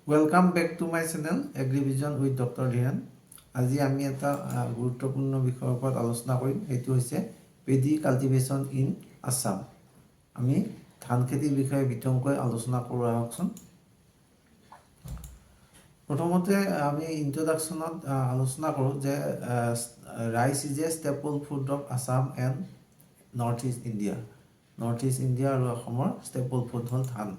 Welcome back to my channel Agrivision with Dr. Dhiran. আজি আমি এটা গুৰুত্বপূৰ্ণ বিষয়ৰ ওপৰত আলোচনা কৰিম। সেইটো হৈছে পেডি কাল্টিভেশ্যন ইন আসাম। আমি ধান খেতিৰ বিষয়ে বিতংকৈ আলোচনা কৰোঁ আহকচোন। প্ৰথমতে আমি ইন্ট্ৰডাকশ্যনত আলোচনা কৰোঁ যে rice is a staple food of Assam and north east India. North east India আৰু অসমৰ ষ্টেপল ফুড হ'ল ধান।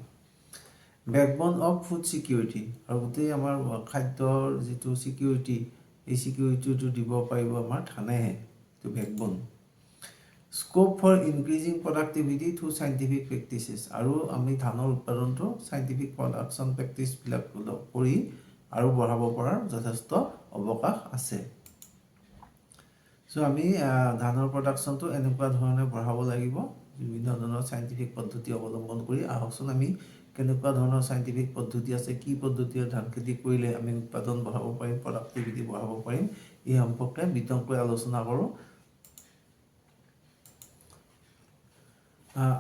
বেকবন অফ ফুড সিকিউৰিটি আৰু গোটেই আমাৰ খাদ্যৰ যিটো সিকিউৰিটি এই সিকিউৰিটিটো দিব পাৰিব আমাৰ ধানেহে, এইটো backbone. Scope for increasing productivity through scientific practices আৰু আমি ধানৰ উৎপাদনটো চাইণ্টিফিক প্ৰডাকশ্যন প্ৰেক্টিচবিলাক কৰি আৰু বঢ়াব পৰাৰ যথেষ্ট অৱকাশ আছে। চ' আমি ধানৰ প্ৰডাকশ্যনটো এনেকুৱা ধৰণে বঢ়াব লাগিব, বিভিন্ন ধৰণৰ চাইণ্টিফিক পদ্ধতি অৱলম্বন কৰি। আহকচোন আমি কেনেকুৱা ধৰণৰ চাইণ্টিফিক পদ্ধতি আছে, কি পদ্ধতিৰে ধান খেতি কৰিলে আমি উৎপাদন বঢ়াব পাৰিম, প্ৰডাক্টিভিটি বঢ়াব পাৰিম, এই সম্পৰ্কে বিতংকৈ আলোচনা কৰোঁ।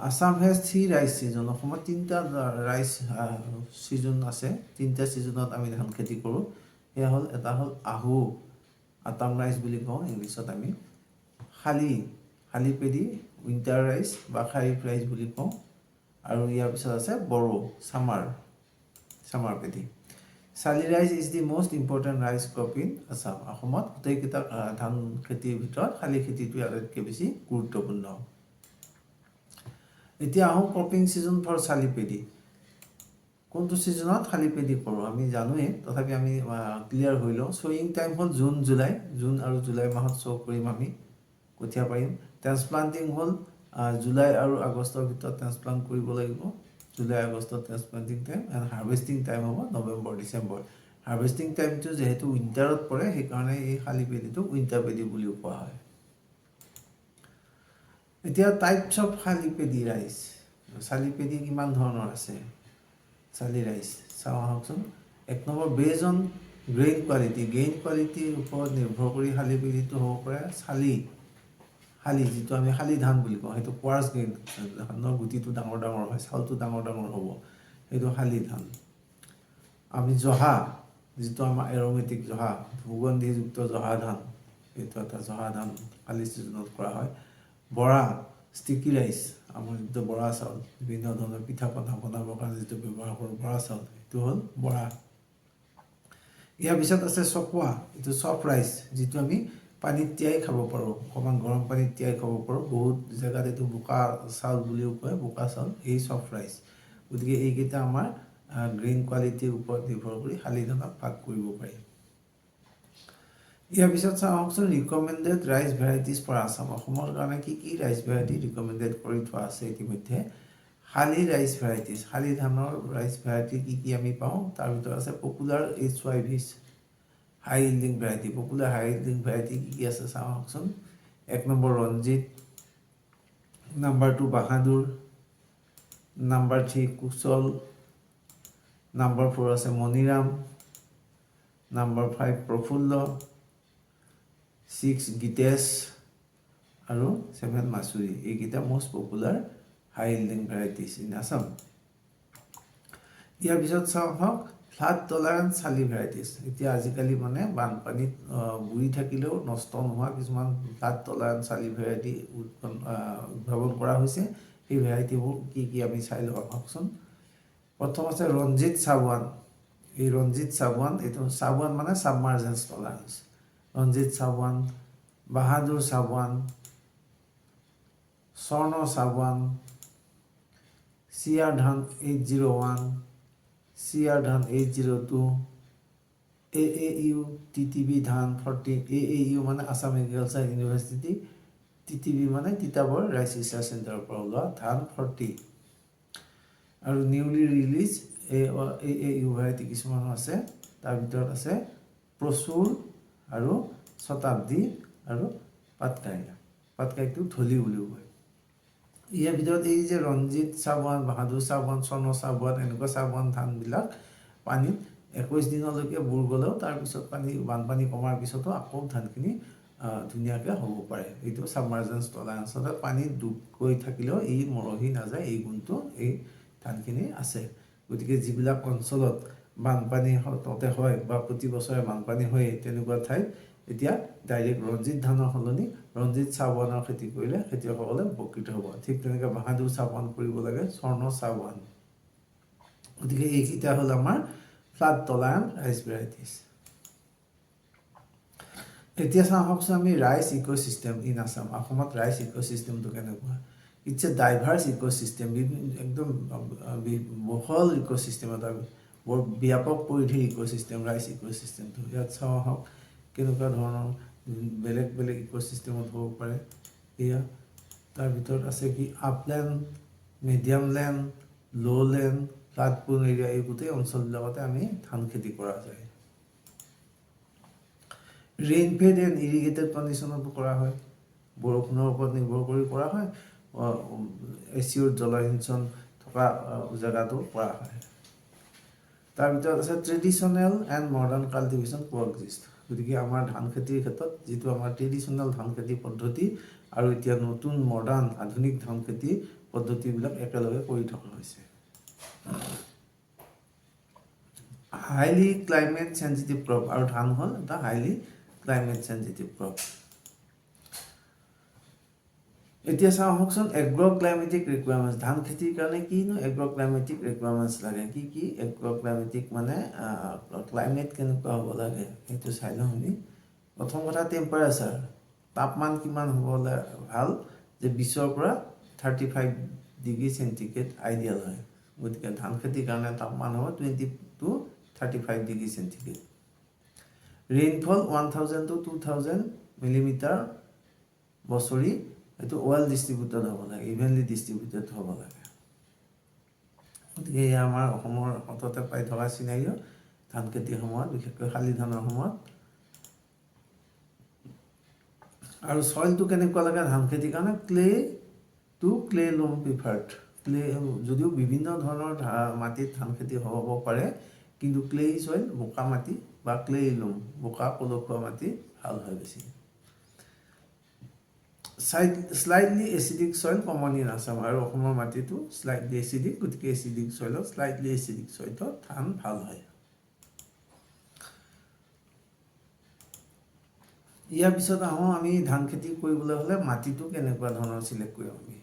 Assam has 3 rice season. অসমত 3টা ৰাইচ ছিজন আছে। 3টা ছিজনত আমি ধান খেতি কৰোঁ। সেয়া হ'ল, এটা হ'ল আহু, আটাম ৰাইচ বুলি কওঁ ইংলিছত আমি। শালি পেডি, উইণ্টাৰ ৰাইচ বা খাৰিফ ৰাইচ বুলি কওঁ। আৰু ইয়াৰ পিছত আছে বড়ো, ছামাৰ পেডি। শালি rice is the most important rice crop in Assam. অসমত গোটেইকেইটা ধান খেতিৰ ভিতৰত শালি খেতিটো আটাইতকৈ বেছি গুৰুত্বপূৰ্ণ। এতিয়া আহোঁ ক্ৰপিং ছিজন ফৰ শালি পেডি। কোনটো ছিজনত শালি পেডি কৰোঁ আমি জানোৱেই, তথাপি আমি ক্লিয়াৰ হৈ লওঁ। শ্ব'য়িং টাইম হ'ল জুন আৰু জুলাই মাহত শ্ব' কৰিম আমি, কঠীয়া পাৰিম। ট্ৰেন্সপ্লান্টিং হ'ল জুলাই আৰু আগষ্টৰ ভিতৰত ট্ৰেন্সপ্লান্ট কৰিব লাগিব। জুলাই আগষ্টত ট্ৰেন্সপ্লান্টিং টাইম এণ্ড হাৰ্ভেষ্টিং টাইম হ'ব নৱেম্বৰ ডিচেম্বৰ। হাৰ্ভেষ্টিং টাইমটো যিহেতু উইণ্টাৰত পৰে, সেইকাৰণে এই শালি পেডিটোক উইণ্টাৰ পেডি বুলিও কোৱা হয়। এতিয়া টাইপছ অফ শালি পেডি ৰাইচ। শালি পেডি কিমান ধৰণৰ আছে শালি ৰাইচ চাওঁ আহকচোন। 1 নম্বৰ, বেজ অন গ্ৰেইন কোৱালিটি। গ্ৰেইন কোৱালিটিৰ ওপৰত নিৰ্ভৰ কৰি শালি পেডিটো হ'ব পাৰে শালি, যিটো আমি শালি ধান বুলি কওঁ, সেইটো কোৱাৰ্চ গ্ৰেইন, ধানৰ গুটিটো ডাঙৰ ডাঙৰ হয়, চাউলটো ডাঙৰ ডাঙৰ হ'ব, সেইটো শালি ধান। আমি জহা, যিটো আমাৰ এৰমেটিক জহা, সুগন্ধিযুক্ত জহা ধান, এইটো এটা জহা ধান শালি ছিজনত কৰা হয়। বৰা, ষ্টিকি ৰাইচ, আমাৰ যিটো বৰা চাউল, বিভিন্ন ধৰণৰ পিঠা পনা বনাবৰ কাৰণে যিটো ব্যৱহাৰ কৰোঁ বৰা চাউল, সেইটো হ'ল বৰা। ইয়াৰ পিছত আছে চকোৱা, এইটো চফ্ট ৰাইচ, যিটো আমি পানীত তিয়াই খাব পাৰোঁ, অকণমান গৰম পানীত তিয়াই খাব পাৰোঁ। বহুত জেগাত এইটো বোকা চাউল বুলিও কয়, বোকা চাউল, এই চফ্ট ৰাইচ। গতিকে এইকেইটা আমাৰ গ্ৰেইন কোৱালিটিৰ ওপৰত নিৰ্ভৰ কৰি শালি ধানক ভাগ কৰিব পাৰি। ইয়াৰ পিছত চাওকচোন recommended rice varieties for Assam. অসমৰ কাৰণে কি কি ৰাইচ ভেৰাইটি ৰিকমেণ্ডেড কৰি থোৱা আছে ইতিমধ্যে। শালি ৰাইচ ভেৰাইটিজ, শালি ধানৰ ৰাইচ ভেৰাইটি কি কি আমি পাওঁ, তাৰ ভিতৰত আছে পপুলাৰ HYVs, হাই yielding variety. Popular high yielding variety কি কি আছে চাওঁ আহকচোন। 1 নম্বৰ ৰঞ্জিত, নম্বৰ 2 বাহাদুৰ, নম্বৰ 3 কুশল, নম্বৰ 4 আছে মণিৰাম, নম্বৰ 5 প্ৰফুল্ল, 6 গীতেশ আৰু 7 মাছুৰী। এইকেইটা most popular high yielding varieties in Assam. ইয়াৰ পিছত চাওঁ হওক ফ্লাড টলাৰেঞ্চ শালি ভেৰাইটিজ। এতিয়া আজিকালি মানে বানপানীত বুৰি থাকিলেও নষ্ট নোহোৱা কিছুমান ফ্লাড টলাৰেঞ্চ শালি ভেৰাইটি উদ্ভাৱন কৰা হৈছে। সেই ভেৰাইটিবোৰ কি কি আমি চাই লওঁ আহকচোন। প্ৰথম আছে ৰঞ্জিত চাবুৱান। এই ৰঞ্জিত চাবুৱান, এইটো চাবুৱান মানে ছাবমাৰ্জেঞ্চ টলাৰেঞ্চ। ৰঞ্জিত চাবুৱান, বাহাদুৰ চাবুৱান, স্বৰ্ণ চাবুৱান, চিয়াৰ ধান 801, চিয়াৰ ধান 802, AAU TTB ধান 40। AAU মানে আসাম এগ্ৰিকালচাৰ ইউনিভাৰ্চিটি, TTB মানে তিতাবৰ ৰাইচ ৰিচাৰ্চ চেণ্টাৰৰ পৰা ওলোৱা ধান 40। আৰু নিউলি ৰিলিজ AAU ভেৰাইটি কিছুমান আছে, তাৰ ভিতৰত আছে প্ৰচুৰ আৰু শতাব্দী আৰু পাটকাইটো ধলি বুলিও কয়। ইয়াৰ ভিতৰত এই যে ৰঞ্জিত চাবুৱান, বাহাদুৰ চাবুৱান, স্বৰ্ণ চাবুৱান, এনেকুৱা চাবুৱান ধানবিলাক পানীত 21 দিনলৈকে বুৰ গ'লেও তাৰপিছত বানপানী কমাৰ পিছতো আকৌ ধানখিনি ধুনীয়াকৈ হ'ব পাৰে। এইটো ছাবমাৰ্জেঞ্চ টলাৰেঞ্চ, অৰ্থাৎ পানীত ডুব গৈ থাকিলেও মৰহি নাযায়, এই গুণটো এই ধানখিনি আছে। গতিকে যিবিলাক অঞ্চলত বানপানী তাতে হয় বা প্ৰতি বছৰে বানপানী হয়, তেনেকুৱা ঠাইত এতিয়া ডাইৰেক্ট ৰঞ্জিত ধানৰ সলনি ৰঞ্জিত চাহ বনৰ খেতি কৰিলে খেতিয়কসকলে উপকৃত হ'ব। ঠিক তেনেকৈ বাহাদুৰ চাহ বন কৰিব লাগে, স্বৰ্ণ চাহ বন। গতিকে এইকেইটা হ'ল আমাৰ ফ্লাড টলাৰেণ্ট ৰাইচ ভেৰাইটিজ। এতিয়া চাওঁ আহকচোন আমি ৰাইচ ইক'চিষ্টেম ইন আছাম। অসমত ৰাইচ ইক'চিষ্টেমটো কেনেকুৱা? ইটছ এ ডাইভাৰ্ছ ইক'চিষ্টেম, একদম বহল ইক'চিষ্টেম, এটা বৰ ব্যাপক পৰিধিৰ ইক'চিষ্টেম ৰাইচ ইক'চিষ্টেমটো। ইয়াত চাওঁ আহক কেনেকুৱা ধৰণৰ বেলেগ বেলেগ ইক'চিষ্টেমত হ'ব পাৰে। এয়া তাৰ ভিতৰত আছে কি আপলেণ্ড, মিডিয়াম লেণ্ড, ল' লেণ্ড, ফ্লাড প্ৰোন এৰিয়া, এই গোটেই অঞ্চলবিলাকতে আমি ধান খেতি কৰা যায়। ৰেইনফেড এণ্ড ইৰিগেটেড কণ্ডিশ্যনতো কৰা হয়, বৰষুণৰ ওপৰত নিৰ্ভৰ কৰি কৰা হয়, এচিয়ৰ জলসিঞ্চন থকা জেগাতো কৰা হয়। তাৰ ভিতৰত আছে ট্ৰেডিশ্যনেল এণ্ড মডাৰ্ণ কাল্টিভেশ্যন কোএক্সিষ্ট। গতিকে আমাৰ ধান খেতিৰ ক্ষেত্ৰত যিটো আমাৰ ট্ৰেডিশ্যনেল ধান খেতি পদ্ধতি আৰু এতিয়া নতুন মডাৰ্ণ আধুনিক ধান খেতি পদ্ধতিবিলাক একেলগে কৰি থকা হৈছে। হাইলি ক্লাইমেট চেঞ্চিটিভ ক্ৰপ, আৰু ধান হ'ল এটা হাইলি ক্লাইমেট চেঞ্চিটিভ ক্ৰপ। এতিয়া চাওঁ আহকচোন এগ্ৰ' ক্লাইমেটিক ৰিকুৱাৰমেণ্টছ। ধান খেতিৰ কাৰণে কিনো এগ্ৰ' ক্লাইমেটিক ৰিকুৱাৰমেণ্টছ লাগে? কি কি এগ্ৰ' ক্লাইমেটিক মানে ক্লাইমেট কেনেকুৱা হ'ব লাগে সেইটো চাই লওঁ আমি। প্ৰথম কথা টেম্পাৰেচাৰ, তাপমান কিমান হ'বলৈ ভাল, যে 20ৰ পৰা 35 ডিগ্ৰী চেণ্টিগ্ৰেড আইডিয়েল হয়। গতিকে ধান খেতিৰ কাৰণে তাপমান হ'ব 20 to 35 degree centigrade. Rainfall 1000 to 2000 millimetre বছৰি, এইটো ৱেল ডিষ্ট্ৰিবিউটেড হ'ব লাগে, ইভেনলি ডিষ্ট্ৰিবিউটেড হ'ব লাগে। গতিকে এয়া আমাৰ অসমৰ সততে পাই থকা চিনাৰিও ধান খেতিৰ সময়ত, বিশেষকৈ শালি ধানৰ সময়ত। আৰু চইলটো কেনেকুৱা লাগে ধান খেতিৰ কাৰণে? ক্লে টু ক্লে লোম প্ৰিফাৰ্ড। ক্লে, যদিও বিভিন্ন ধৰণৰ মাটিত ধান খেতি হ'ব পাৰে, কিন্তু ক্লে চইল, বোকা মাটি বা ক্লে লোম, বোকা পলসুৱা মাটি ভাল হয় বেছি। Slightly acidic soil common in Assam, আৰু অসমৰ মাটিটো স্লাইটলি এচিডিক, গতিকে এচিডিক চইলত, স্লাইটলি এচিডিক চইলত ধান ভাল হয়। ইয়াৰ পিছত আহোঁ আমি ধান খেতি কৰিবলৈ হ'লে মাটিটো কেনেকুৱা ধৰণৰ চিলেক্ট কৰিম আমি।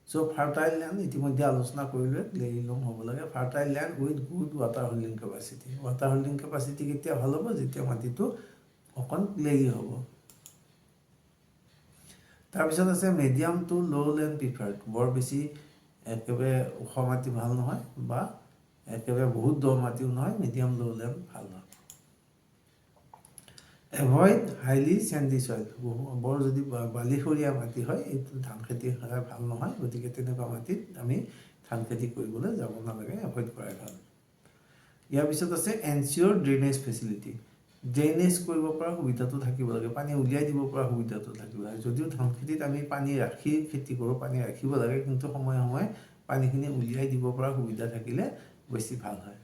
চ' ফাৰ্টাইল লেণ্ড ইতিমধ্যে আলোচনা কৰিলোৱে, ক্লেই লোম হ'ব লাগে। Fertile land with good water holding capacity. Water holding capacity কেতিয়া ভাল হ'ব? যেতিয়া মাটিটো অকণ ক্লেই হ'ব। তাৰপিছত আছে মিডিয়াম টু ল' লেণ্ড প্ৰিফাৰ্ড। বৰ বেছি একেবাৰে ওখ মাটি ভাল নহয় বা একেবাৰে বহুত দ মাটিও নহয়, মিডিয়াম ল' লেণ্ড ভাল হয়। এভইড হাইলি চেণ্ডি চইল। বৰ যদি বালিখৰীয়া মাটি হয়, এইটো ধান খেতি ভাল নহয়। গতিকে তেনেকুৱা মাটিত আমি ধান খেতি কৰিবলৈ যাব নালাগে, এভইড কৰাই ভাল। ইয়াৰ পিছত আছে এনচিয়ৰ ড্ৰেইনেজ ফেচিলিটি। ড্ৰেইনেজ কৰিব পৰা সুবিধাটো থাকিব লাগে, পানী উলিয়াই দিব পৰা সুবিধাটো থাকিব লাগে। যদিও ধান খেতিত আমি পানী ৰাখি খেতি কৰোঁ, পানী ৰাখিব লাগে, কিন্তু সময়ে সময়ে পানীখিনি উলিয়াই দিব পৰা সুবিধা থাকিলে বেছি ভাল হয়।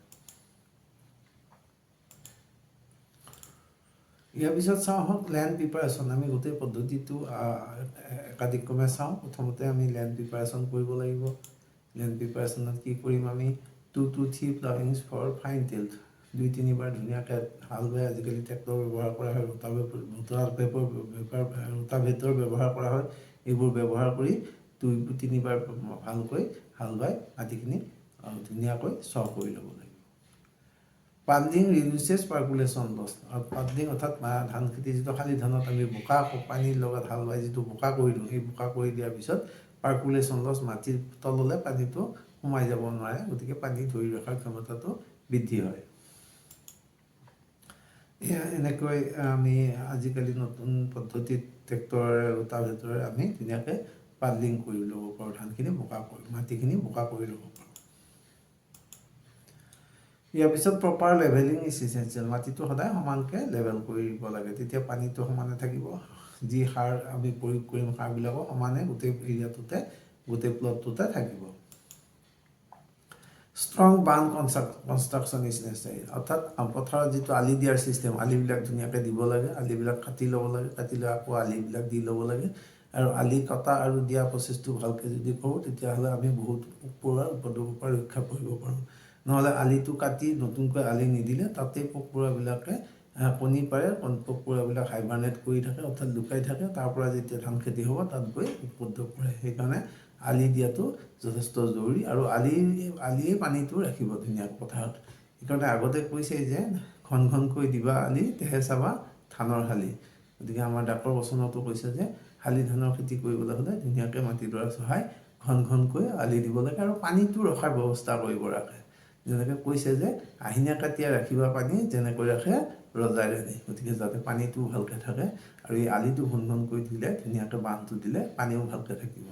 ইয়াৰ পিছত চাওঁ আহক লেণ্ড প্ৰিপাৰেশ্যন। আমি গোটেই পদ্ধতিটো একাদিক্ৰমে চাওঁ। প্ৰথমতে আমি লেণ্ড প্ৰিপাৰেশ্যন কৰিব লাগিব। লেণ্ড প্ৰিপাৰেশ্যনত কি কৰিম আমি? 2 to 3 প্লাউইংছ ফৰ ফাইন টিল্ড। 2-3 বাৰ ধুনীয়াকৈ হাল বাই, আজিকালি ট্ৰেক্টৰ ব্যৱহাৰ কৰা হয়, ৰোটাভেটৰ ব্যৱহাৰ কৰা হয়। এইবোৰ ব্যৱহাৰ কৰি 2-3 বাৰ ভালকৈ হাল বাই মাটিখিনি ধুনীয়াকৈ চহ কৰি ল'ব লাগিব। Puddling reduces percolation loss. আৰু পাডলিং অৰ্থাৎ ধান খেতি যিটো শালি ধানত আমি বোকা পানীৰ লগত হাল বাই যিটো বোকা কৰি দিওঁ, সেই বোকা কৰি দিয়াৰ পিছত পাৰ্কুলেশ্যন লছ, মাটিৰ তললৈ পানীটো সোমাই যাব নোৱাৰে, গতিকে পানী ধৰি ৰখাৰ ক্ষমতাটো বৃদ্ধি হয়। এনেকৈ আমি আজিকালি নতুন পদ্ধতিত ট্ৰেক্টৰে, ৰোটাভেটৰে আমি ধুনীয়াকৈ পাডলিং কৰি ল'ব পাৰোঁ, ধানখিনি বোকা কৰি, মাটিখিনি বোকা কৰি ল'ব পাৰোঁ। ইয়াৰ পিছত প্ৰপাৰ লেভেলিং ইজ ইছেঞ্চিয়েল। মাটিটো সদায় সমানকৈ লেভেল কৰিব লাগে, তেতিয়া পানীটো সমানে থাকিব। যি সাৰ আমি প্ৰয়োগ কৰিম, সাৰবিলাকো সমানে গোটেই এৰিয়াটোতে, গোটেই প্লটটোতে থাকিব। ষ্ট্ৰং বান্ধ কনষ্ট্ৰাকশ্যন ইজ নেচেচাৰী। অৰ্থাৎ পথাৰত যিটো আলি দিয়াৰ ছিষ্টেম, আলিবিলাক ধুনীয়াকৈ দিব লাগে, আলিবিলাক কাটি ল'ব লাগে, কাটি লৈ আকৌ আলিবিলাক দি ল'ব লাগে। আৰু আলি কটা আৰু দিয়া প্ৰচেছটো ভালকৈ যদি কৰোঁ, তেতিয়াহ'লে আমি বহুত উপদ্ৰৱৰ পৰা ৰক্ষা কৰিব পাৰোঁ। নহ'লে আলিটো কাটি নতুনকৈ আলি নিদিলে তাতেই পোক পৰুৱাবিলাকে কণী পাৰে, পোক পৰুৱাবিলাক হাইবাৰনেট কৰি থাকে, অৰ্থাৎ লুকাই থাকে। তাৰ পৰা যেতিয়া ধান খেতি হ'ব তাত গৈ উপদ্ৰৱ কৰে। সেইকাৰণে আলি দিয়াটো যথেষ্ট জৰুৰী, আৰু আলিয়ে পানীটো ৰাখিব ধুনীয়াকৈ পথাৰত। সেইকাৰণে আগতে কৈছে যে ঘন ঘনকৈ দিবা আলি, তেহে চাবা ধানৰ শালি। গতিকে আমাৰ ডাকৰ বচনতো কৈছে যে শালি ধানৰ খেতি কৰিবলৈ হ'লে ধুনীয়াকৈ মাটিডৰা চহাই ঘন ঘনকৈ আলি দিব লাগে, আৰু পানীটো ৰখাৰ ব্যৱস্থা কৰিব ৰাখে। যেনেকৈ কৈছে যে আহিনা কাটিয়া ৰাখিবা পানী, যেনেকৈ ৰাখে ৰজাই ৰাণী। গতিকে যাতে পানীটো ভালকৈ থাকে, আৰু এই আলিটো ঘন ঘনকৈ দিলে, ধুনীয়াকৈ বান্ধটো দিলে পানীও ভালকৈ থাকিব।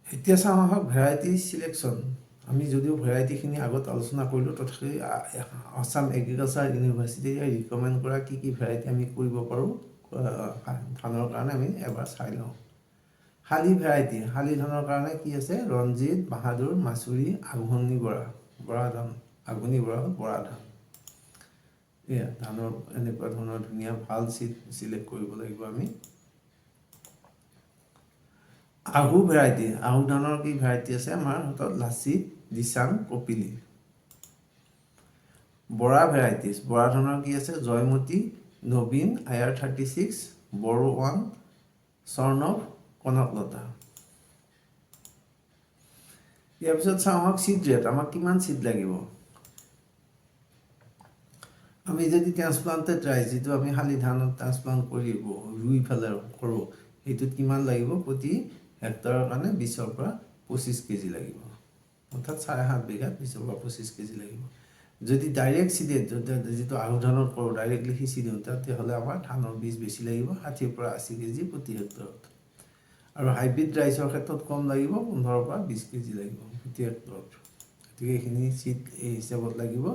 এতিয়া চাওঁ আহক ভেৰাইটি চিলেকশ্যন। আমি যদিও ভেৰাইটিখিনি আগত আলোচনা কৰিলোঁ, তথাপি আসাম এগ্ৰিকালচাৰ ইউনিভাৰ্চিটিয়ে ৰিকমেণ্ড কৰা কি কি ভেৰাইটি আমি কৰিব পাৰোঁ ধানৰ কাৰণে আমি এবাৰ চাই লওঁ। শালি ভেৰাইটি, শালি ধানৰ কাৰণে কি আছে? ৰঞ্জিত, বাহাদুৰ, মাছুৰি, আঘোণী বৰা, বৰা ধান। আঘোণী বৰা হ'ল বৰা ধান। এয়া ধানৰ এনেকুৱা ধৰণৰ ধুনীয়া ভাল চিট চিলেক্ট কৰিব লাগিব আমি। আহু ভেৰাইটি, আহু ধানৰ কি ভেৰাইটি আছে আমাৰ হাতত? লাচিত, দিচাং, কপিলি। বৰা ভেৰাইটিজ, বৰা ধানৰ কি আছে? জয়মতী, নবীন, IR 36, বড়ো 1, স্বৰ্ণৱ, কনকলতা। ইয়াৰ পিছত চাওঁ আহক চিড ৰেট, আমাক কিমান চিড লাগিব। আমি যদি ট্ৰান্সপ্লান্টেড ৰাইচ, যিটো আমি শালি ধানত ট্ৰান্সপ্লান্ট কৰিব ৰুই পেলাই কৰোঁ, সেইটোত কিমান লাগিব? প্ৰতি হেক্টৰৰ কাৰণে 20ৰ পৰা 25 কেজি লাগিব, অৰ্থাৎ 7.5 বিঘাত 20ৰ পৰা 25 কেজি লাগিব। যদি ডাইৰেক্ট চিডেড, যিটো আহু ধানত কৰোঁ ডাইৰেক্টলি সিঁচি দিওঁ, তেতিয়াহ'লে আমাৰ ধানৰ বীজ বেছি লাগিব, 60ৰ পৰা 80 কেজি প্ৰতি হেক্টৰত। আৰু হাইব্ৰিড ৰাইচৰ ক্ষেত্ৰত কম লাগিব, 15ৰ পৰা 20 কেজি লাগিব প্ৰতি হেক্টৰত। গতিকে এইখিনি চিড এই হিচাপত লাগিব।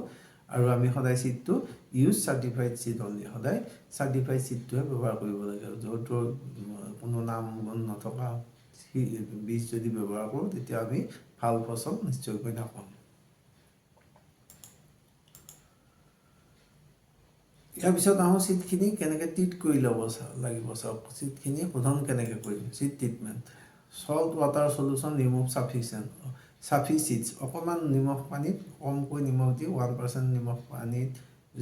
আৰু আমি সদায় চিডটো ইউজ চাৰ্টিফাইড চিড অনলি, সদায় চাৰ্টিফাইড চিডটোহে ব্যৱহাৰ কৰিব লাগে। য'ত কোনো নাম গুণ নথকা বীজ যদি ব্যৱহাৰ কৰোঁ, তেতিয়া আমি ভাল ফচল নিশ্চয়কৈ নাপাম। ইয়াৰ পিছত আহোঁ চিডখিনি কেনেকৈ ট্ৰিট কৰি ল'ব লাগিব। চাওক চিডখিনি শোধন কেনেকৈ কৰিম। Seed treatment, salt water solution remove chaffy seeds, অকণমান নিমখ পানীত কমকৈ নিমখ দি 1% নিমখ পানীত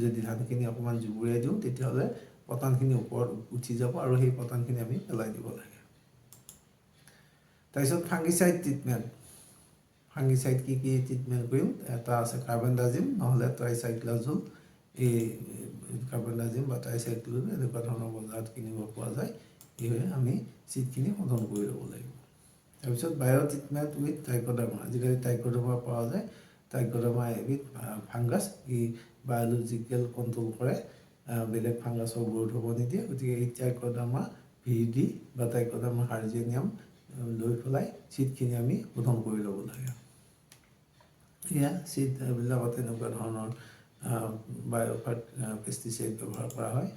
যদি ধানখিনি অকণমান জুবুৰিয়াই দিওঁ, তেতিয়াহ'লে পতানখিনি ওপৰত উঠি যাব, আৰু সেই পতানখিনি আমি পেলাই দিব লাগে। তাৰপিছত ফাংগিচাইড ট্ৰিটমেণ্ট, ফাংগিচাইড কি কি ট্ৰিটমেণ্ট কৰিম? এটা আছে কাৰ্বেণ্ডাজিম, নহ'লে ট্ৰাইচাইক্লাজোল। এই কাৰ্বেণ্ডাজিম বা ট্ৰাইচাইক্লাজোল এনেকুৱা ধৰণৰ বজাৰত কিনিব পোৱা যায়। এইভাবে আমি চিডখিনি শোধন কৰি ল'ব লাগিব। তাৰপিছত বায়' ট্ৰিটমেণ্ট উইথ ট্ৰাইক'ডাৰ্মা, আজিকালি ট্ৰাইক'ডাৰ্মা পোৱা যায়। ট্ৰাইক'ডাৰ্মা এবিধ ফাংগাছ, ই বায়'লজিকেল কণ্ট্ৰল কৰে, বেলেগ ফাংগাছৰ গ্ৰোথ হ'ব নিদিয়ে। গতিকে এই ট্ৰাইক'ডাৰ্মা ভিৰিডি বা ট্ৰাইক'ডাৰ্মা হাৰ্জিনিয়াম লৈ পেলাই চিডখিনি আমি শোধন কৰি ল'ব লাগে। এয়া চিডবিলাকত এনেকুৱা ধৰণৰ পেষ্টিচাইড ব্যৱহাৰ কৰা হয়।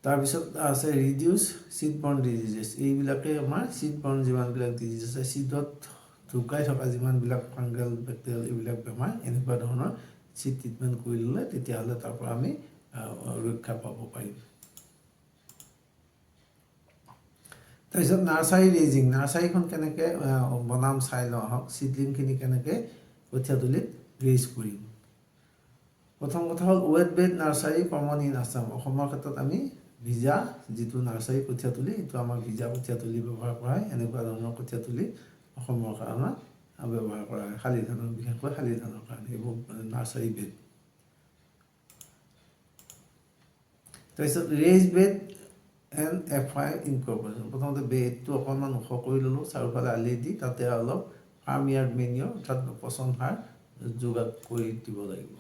তাৰপিছত আছে ৰিডিউচ চিড বৰ্ণ ডিজিজেছ, এইবিলাকে আমাৰ চিড বৰ্ণ যিমানবিলাক ডিজিজ আছে, চিডত ঢুকাই থকা যিমানবিলাক ফাংগেল বেক্টেৰিয়েল এইবিলাক বেমাৰ, এনেকুৱা ধৰণৰ চিড ট্ৰিটমেণ্ট কৰি ল'লে তেতিয়াহ'লে তাৰ পৰা আমি ৰক্ষা পাব পাৰিম। তাৰপিছত নাৰ্চাৰী ৰেজিং, নাৰ্চাৰীখন কেনেকৈ বনাম চাই লওঁ আহক। চিডলিংখিনি কেনেকৈ কঠীয়াতলীত ৰেজ কৰিম। প্ৰথম কথা হ'ল wet bed nursery common in Assam, অসমৰ ক্ষেত্ৰত আমি ভিজা যিটো নাৰ্চাৰী কঠীয়াতলী, এইটো আমাৰ ভিজা কঠীয়াতলী ব্যৱহাৰ কৰা হয়। এনেকুৱা ধৰণৰ কঠীয়াতলী অসমৰ কাৰণে ব্যৱহাৰ কৰা হয়, শালি ধানৰ, বিশেষকৈ শালি ধানৰ কাৰণে এইবোৰ নাৰ্চাৰী বেড। তাৰপিছত raise bed and FI incorporation, প্ৰথমতে বেডটো অকণমান ওখ কৰি ল'লোঁ, চাৰিওফালে আলি দি তাতে অলপ ফাৰ্ম ইয়াৰ্ড মেনিয়ৰ অৰ্থাৎ পচন সাৰ যোগাৰ কৰি দিব লাগিব,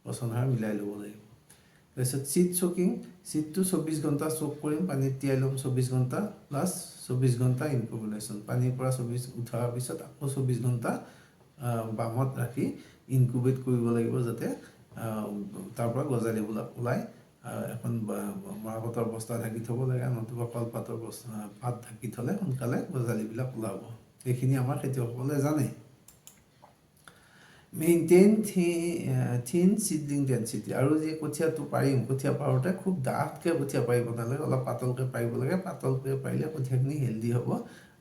পচন সাৰ মিলাই ল'ব লাগিব। তাৰপিছত চিড চকিং, চিডটো 24 ঘণ্টা চক কৰিম, পানীত তিয়াই ল'ম 24 ঘণ্টা প্লাছ 24 ঘণ্টা ইনকুবেশ্যন, পানীৰ পৰা 24 উঠাৰ পিছত আকৌ 24 ঘণ্টা বামত ৰাখি ইনকুবেট কৰিব লাগিব, যাতে তাৰ পৰা গজালিবিলাক ওলায়। এখন মৰাপাতৰ বস্তা ঢাকি থ'ব লাগে, নতুবা কলপাতৰ পাত ঢাকি থ'লে সোনকালে গজালিবিলাক ওলাব। এইখিনি আমাৰ খেতিয়কসকলে জানে। মেইনটেইন থিন চিডলিং ডেনচিটি, আৰু যে কঠীয়াটো পাৰিম, কঠীয়া পাৰোঁতে খুব ডাঠকৈ কঠীয়া পাৰিব নালাগে, অলপ পাতলকৈ পাৰিব লাগে। পাতলকৈ পাৰিলে কঠীয়াখিনি হেল্ডি হ'ব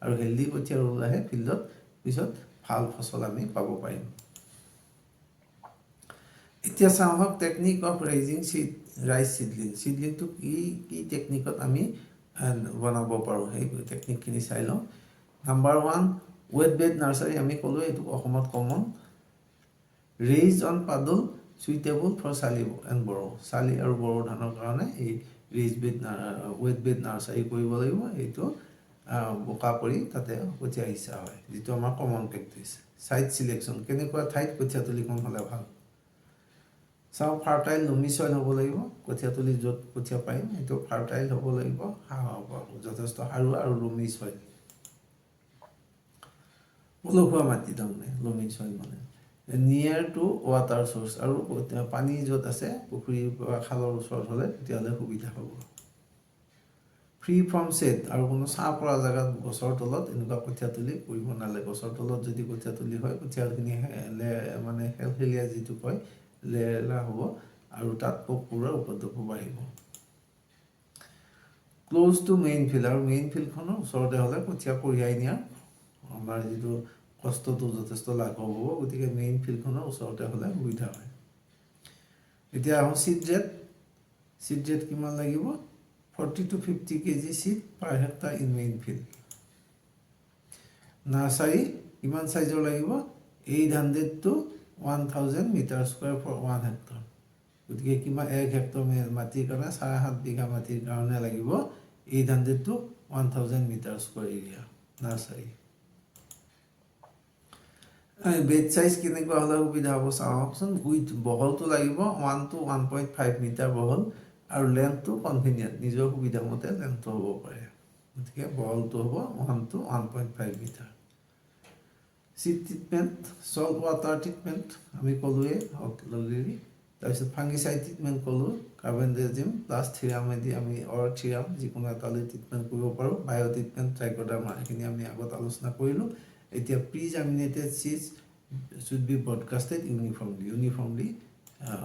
আৰু হেল্ডি কঠীয়া ৰুলেহে ফিল্ডত পিছত ভাল ফচল আমি পাব পাৰিম। এতিয়া চাওঁ হওক technique of raising rice seedling. চিডলিংটো কি টেকনিকত আমি বনাব পাৰোঁ সেই টেকনিকখিনি চাই লওঁ। Number 1 wet bed nursery. আমি ক'লোঁ এইটো অসমত common. Raise on puddle suitable for sali and boro. Sali আৰু বড়ো ধানৰ কাৰণে এই ৱেট বেড নাৰ্চাৰী কৰিব লাগিব। এইটো বোকা কৰি তাতে কঠীয়া সিঁচা হয়, যিটো আমাৰ কমন প্ৰেক্টিছ। ছাইট চিলেকশ্যন, কেনেকুৱা ঠাইত কঠীয়া তলিখন হ'লে ভাল। চাওঁ ফাৰ্টাইল লুমি চইল হ'ব লাগিব। কঠীয়া তলি য'ত কঠীয়া পাৰিম সেইটো ফাৰ্টাইল হ'ব লাগিব, যথেষ্ট সাৰুৱা আৰু লুমি চইল। পলসুৱা মাটি তাৰমানে লুমি চইল মানে। নিয়াৰ টু ৱাটাৰ চ'ৰ্চ, আৰু পানী য'ত আছে পুখুৰী বা খালৰ ওচৰত হ'লে তেতিয়াহ'লে সুবিধা হ'ব। ফ্ৰী ফ্ৰম ছেড, আৰু কোনো ছাঁ পৰা জেগাত গছৰ তলত এনেকুৱা কঠীয়া তলি কৰিব নালাগে। গছৰ তলত যদি কঠীয়া তলি হয় কঠীয়াখিনি মানে খেলখেলীয়া যিটো কয় লেৰেলা হ'ব আৰু তাত পোক পৰুৱাৰ উপদ্ৰৱ বাঢ়িব। ক্ল'জ টু মেইন ফিল্ড, আৰু মেইন ফিল্ডখনৰ ওচৰতে হ'লে কঠীয়া কঢ়িয়াই নিয়াৰ আমাৰ যিটো কষ্টটো যথেষ্ট লাঘৱ হ'ব, গতিকে মেইন ফিল্ডখনৰ ওচৰতে হ'লে সুবিধা হয়। এতিয়া আহোঁ চিড ৰেট। চিড ৰেট কিমান লাগিব? 40 to 50 kg seed per hectare in main field. Nursery কিমান চাইজৰ লাগিব? 800 to 1000 metre square for 1 hectare. গতিকে কিমান 1 হেক্টৰ মাটিৰ কাৰণে 7.5 বিঘা মাটিৰ কাৰণে লাগিব 800 to 1000 metre square area nursery. Bed size কেনেকুৱা হ'লে সুবিধা হ'ব চাওকচোন। উইথ বহলটো লাগিব 1 to 1.5 মিটাৰ বহল, আৰু লেন্থটো কনভিনিয়েণ্ট, নিজৰ সুবিধা মতে লেন্থটো হ'ব পাৰে। গতিকে বহলটো হ'ব 1 to 1.5 metre. Seed treatment, salt water treatment আমি ক'লোৱে অলৰেডি। তাৰপিছত ফাংগিচাইড ট্ৰিটমেণ্ট ক'লোঁ, কাৰ্বেণ্ডাজিম প্লাছ থিৰামেদি আমি থিৰাম যিকোনো এটালৈ ট্ৰিটমেণ্ট কৰিব পাৰোঁ। বায়' ট্ৰিটমেণ্ট ট্ৰাইকোডাৰ্মা, এইখিনি আমি আগত আলোচনা কৰিলোঁ। এতিয়া pre germinated seeds should be broadcasted uniformly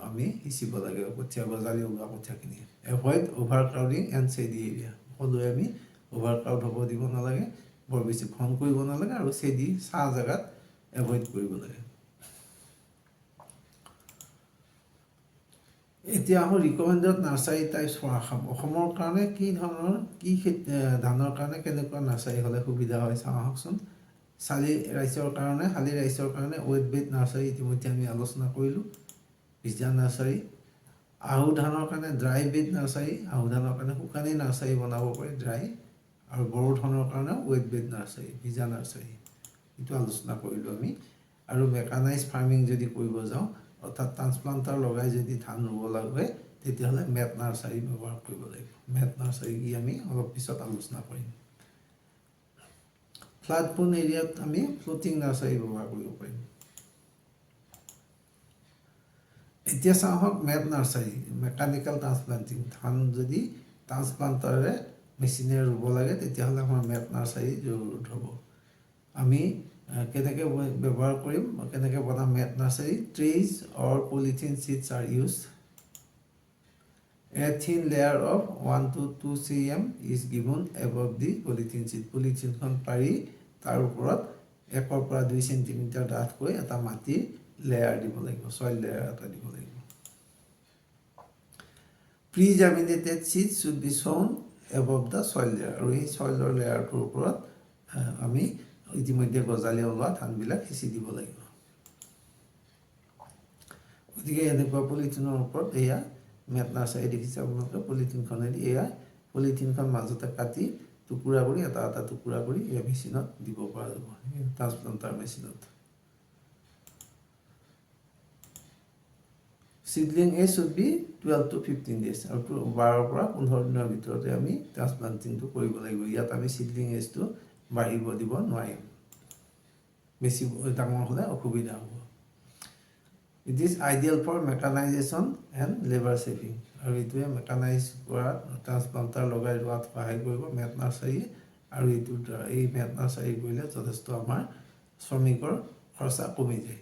আমি সিঁচিব লাগে কঠীয়া গজালি ওলোৱা কঠীয়াখিনি। Avoid over crowding and shady area. সকলোৱে আমি অভাৰ ক্ৰাউড হ'ব দিব নালাগে, বৰ বেছি ঘন কৰিব নালাগে, আৰু চেডি ছাঁ জেগাত এভইড কৰিব লাগে। এতিয়া আহোঁ recommended nursery types for Assam. অসমৰ কাৰণে কি ধানৰ কাৰণে কেনেকুৱা নাৰ্চাৰী হ'লে সুবিধা হয় চাওঁ আহকচোন। শালি ৰাইচৰ কাৰণে ৱেট বেড নাৰ্চাৰী ইতিমধ্যে আমি আলোচনা কৰিলোঁ। ভিজা নাৰ্চাৰী। আহু ধানৰ কাৰণে ড্ৰাই বেড নাৰ্চাৰী, আহু ধানৰ কাৰণে শুকানী নাৰ্চাৰী বনাব পাৰি ড্ৰাই, আৰু বড়ো ধানৰ কাৰণে ৱেট বেড নাৰ্চাৰী, ভিজা নাৰ্চাৰী, এইটো আলোচনা কৰিলোঁ আমি। আৰু মেকানাইজ ফাৰ্মিং যদি কৰিব যাওঁ, অৰ্থাৎ ট্ৰান্সপ্লাণ্টাৰ লগাই যদি ধান ৰুব লাগে তেতিয়াহ'লে মেট নাৰ্চাৰী ব্যৱহাৰ কৰিব লাগিব। মেট নাৰ্চাৰী কি আমি অলপ পিছত আলোচনা কৰিম। ফ্লাড প্ৰোন এৰিয়াত আমি ফ্লোটিং নাৰ্চাৰী ব্যৱহাৰ কৰিব পাৰিম। এতিয়া চাওঁ হওক মেট নাৰ্চাৰী, মেকানিকেল ট্ৰান্সপ্লাণ্টিং। ধান যদি ট্ৰান্সপ্লাণ্টাৰে মেচিনেৰে ৰুব লাগে তেতিয়াহ'লে আমাৰ মেট নাৰ্চাৰী জৰুৰত হ'ব। আমি কেনেকৈ ব্যৱহাৰ কৰিম, কেনেকৈ বনাম mat nursery? Trays or polythene seeds are use. A thin layer of 1 to 2 cm is given above the polythene sheet. পলিথিনখন পাৰি তাৰ ওপৰত 1 পৰা 2 চেণ্টিমিটাৰ ডাঠকৈ এটা মাটিৰ লেয়াৰ দিব লাগিব, চইল লেয়াৰ এটা দিব লাগিব। Pre germinated seed should be shown above the soil layer, আৰু এই চইলৰ লেয়াৰটোৰ ওপৰত আমি ইতিমধ্যে গজালি ওলোৱা ধানবিলাক সিঁচি দিব লাগিব। গতিকে এনেকুৱা পলিথিনৰ ওপৰত এয়া মেট নাৰ্চাৰী দেখিছে আপোনালোকে, পলিথিনখনেদি এয়া পলিথিনখন মাজতে কাটি টুকুৰা কৰি এটা টুকুৰা কৰি এই মেচিনত দিব পৰা যাব, ট্ৰান্সপ্লাণ্টাৰ মেচিনত। চিডলিং as should be 12 to 15 days, আৰু 12 পৰা 15 দিনৰ ভিতৰতে আমি ট্ৰান্সপ্লাণ্টিংটো কৰিব লাগিব। ইয়াত আমি চিডলিং এজটো বাঢ়িব দিব নোৱাৰিম, বেছি ডাঙৰ হ'লে অসুবিধা হ'ব। It is ideal for mechanization and labour saving, আৰু এইটোৱে মেকানাইজ কৰাত ট্ৰান্সপ্লাণ্টাৰ লগাই ৰোৱাত সহায় কৰিব মেট নাৰ্চাৰীয়ে, আৰু এই মেট নাৰ্চাৰী কৰিলে যথেষ্ট আমাৰ শ্ৰমিকৰ খৰচা কমি যায়।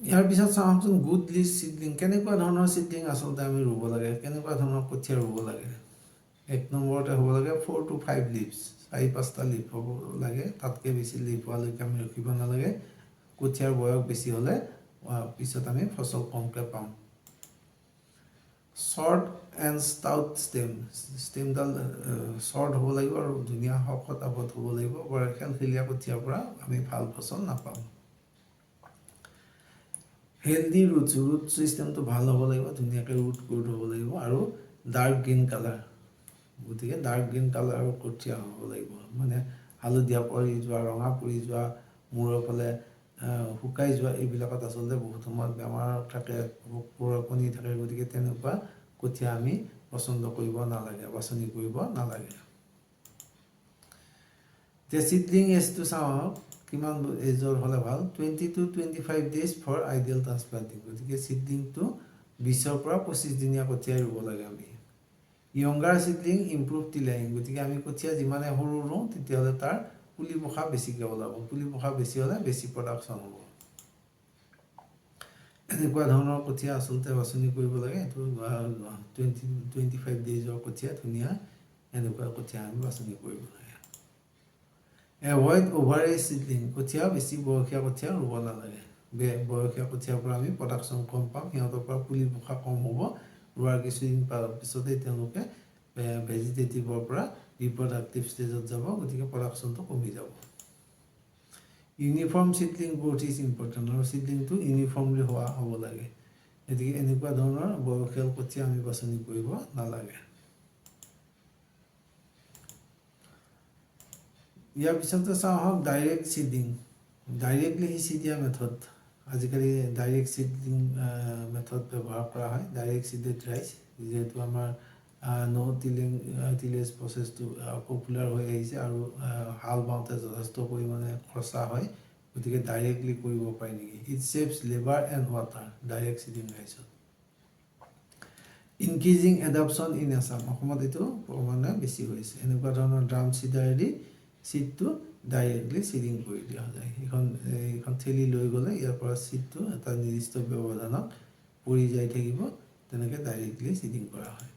ইয়াৰ পিছত চাওকচোন গুড লিষ্ট চিডলিং কেনেকুৱা ধৰণৰ চিডলিং আচলতে আমি ৰুব লাগে কেনেকুৱা ধৰণৰ কঠীয়া ৰুব লাগে 1 নম্বৰতে হ'ব লাগে 4 to 5 লিভছ 4-5টা লিভ হ'ব লাগে তাতকৈ বেছি লিভ হোৱালৈকে আমি ৰখিব নালাগে কঠীয়াৰ বয়স বেছি হ'লে পিছত আমি ফসল কমকৈ পাম শৰ্ট এণ্ড ষ্টাউট ষ্টেমডাল শৰ্ট হ'ব লাগিব আৰু ধুনীয়া শকত আবত হ'ব লাগিব খেলখেলীয়া কঠীয়াৰ পৰা আমি ভাল ফসল নাপাম হেল্ডি ৰুট ছিষ্টেমটো ভাল হ'ব লাগিব ধুনীয়াকৈ ৰুট গ্ৰোথ হ'ব লাগিব আৰু ডাৰ্ক গ্ৰীণ কালাৰ গতিকে ডাৰ্ক গ্ৰীণ কালাৰৰ কঠীয়া হ'ব লাগিব মানে হালধীয়া পৰি যোৱা ৰঙা পৰি যোৱা মূৰৰ ফালে শুকাই যোৱা এইবিলাকত আচলতে বহুত সময়ত বেমাৰ থাকে কণী থাকে গতিকে তেনেকুৱা কঠীয়া আমি পচন্দ কৰিব নালাগে বাছনি কৰিব নালাগে এতিয়া চিডলিং এজটো চাওঁ কিমান এজৰ হ'লে ভাল 20 to 25 days ফৰ আইডিয়েল ট্ৰান্সপ্লান্টিং গতিকে চিডলিংটো 20 পৰা 25 দিনীয়া কঠীয়া ৰুব লাগে আমি ইয়ংগাৰ চিডলিং ইম্প্ৰুভ টিলাইং গতিকে আমি কঠীয়া যিমানে সৰু ৰুওঁ তেতিয়াহ'লে তাৰ পুলি পোখা বেছিকৈ ওলাব পুলি পোখা বেছি হ'লে বেছি প্ৰডাকশ্যন হ'ব এনেকুৱা ধৰণৰ কঠীয়া আচলতে বাছনি কৰিব লাগে এইটো 20-25 ডেইজৰ কঠীয়া ধুনীয়া এনেকুৱা কঠীয়া আমি বাছনি কৰিব লাগে এভইড অভাৰ এজ চিডলিং কঠীয়া বেছি বয়সীয়া কঠীয়া ৰুব নালাগে বয়সীয়া কঠীয়াৰ পৰা আমি প্ৰডাকশ্যন কম পাম সিহঁতৰ পৰা পুলি পোখা কম হ'ব ৰোৱাৰ কিছুদিন পিছতেই তেওঁলোকে ভেজিটেটিভৰ পৰা ৰিপ্ৰডাক্টিভ ষ্টেজত যাব গতিকে প্ৰডাকশ্যনটো কমি যাব ইউনিফৰ্ম চিডলিং গ্ৰোথ ইজ ইম্পৰ্টেণ্ট আৰু চিডলিংটো ইউনিফৰ্মলি হোৱা হ'ব লাগে গতিকে এনেকুৱা ধৰণৰ বয়সীয়াল কঠীয়া আমি বাছনি কৰিব নালাগে ইয়াৰ পিছতে চাওঁ আহক ডাইৰেক্ট চিডিং ডাইৰেক্টলি সিঁচি দিয়া মেথড আজিকালি ডাইৰেক্ট চিডলিং মেথড ব্যৱহাৰ কৰা হয় ডাইৰেক্ট চিডেড ৰাইচ যিহেতু আমাৰ টিলেজ প্ৰচেছটো পপুলাৰ হৈ আহিছে আৰু হাল বাওঁতে যথেষ্ট পৰিমাণে খৰচা হয় গতিকে ডাইৰেক্টলি কৰিব পাৰি নেকি it saves labour and water direct seeding ৰাইচত ইনক্ৰিজিং এডাপশ্যন ইন আছাম অসমত এইটো পৰিমাণে বেছি হৈছে এনেকুৱা ধৰণৰ ড্ৰাম চিডাৰেদি চিডটো ডাইৰেক্টলি চিডিং কৰি দিয়া যায় এইখন ঠেলি লৈ গ'লে ইয়াৰ পৰা চিডটো এটা নিৰ্দিষ্ট ব্যৱধানত পৰি যাই থাকিব তেনেকৈ ডাইৰেক্টলি চিডিং কৰা হয়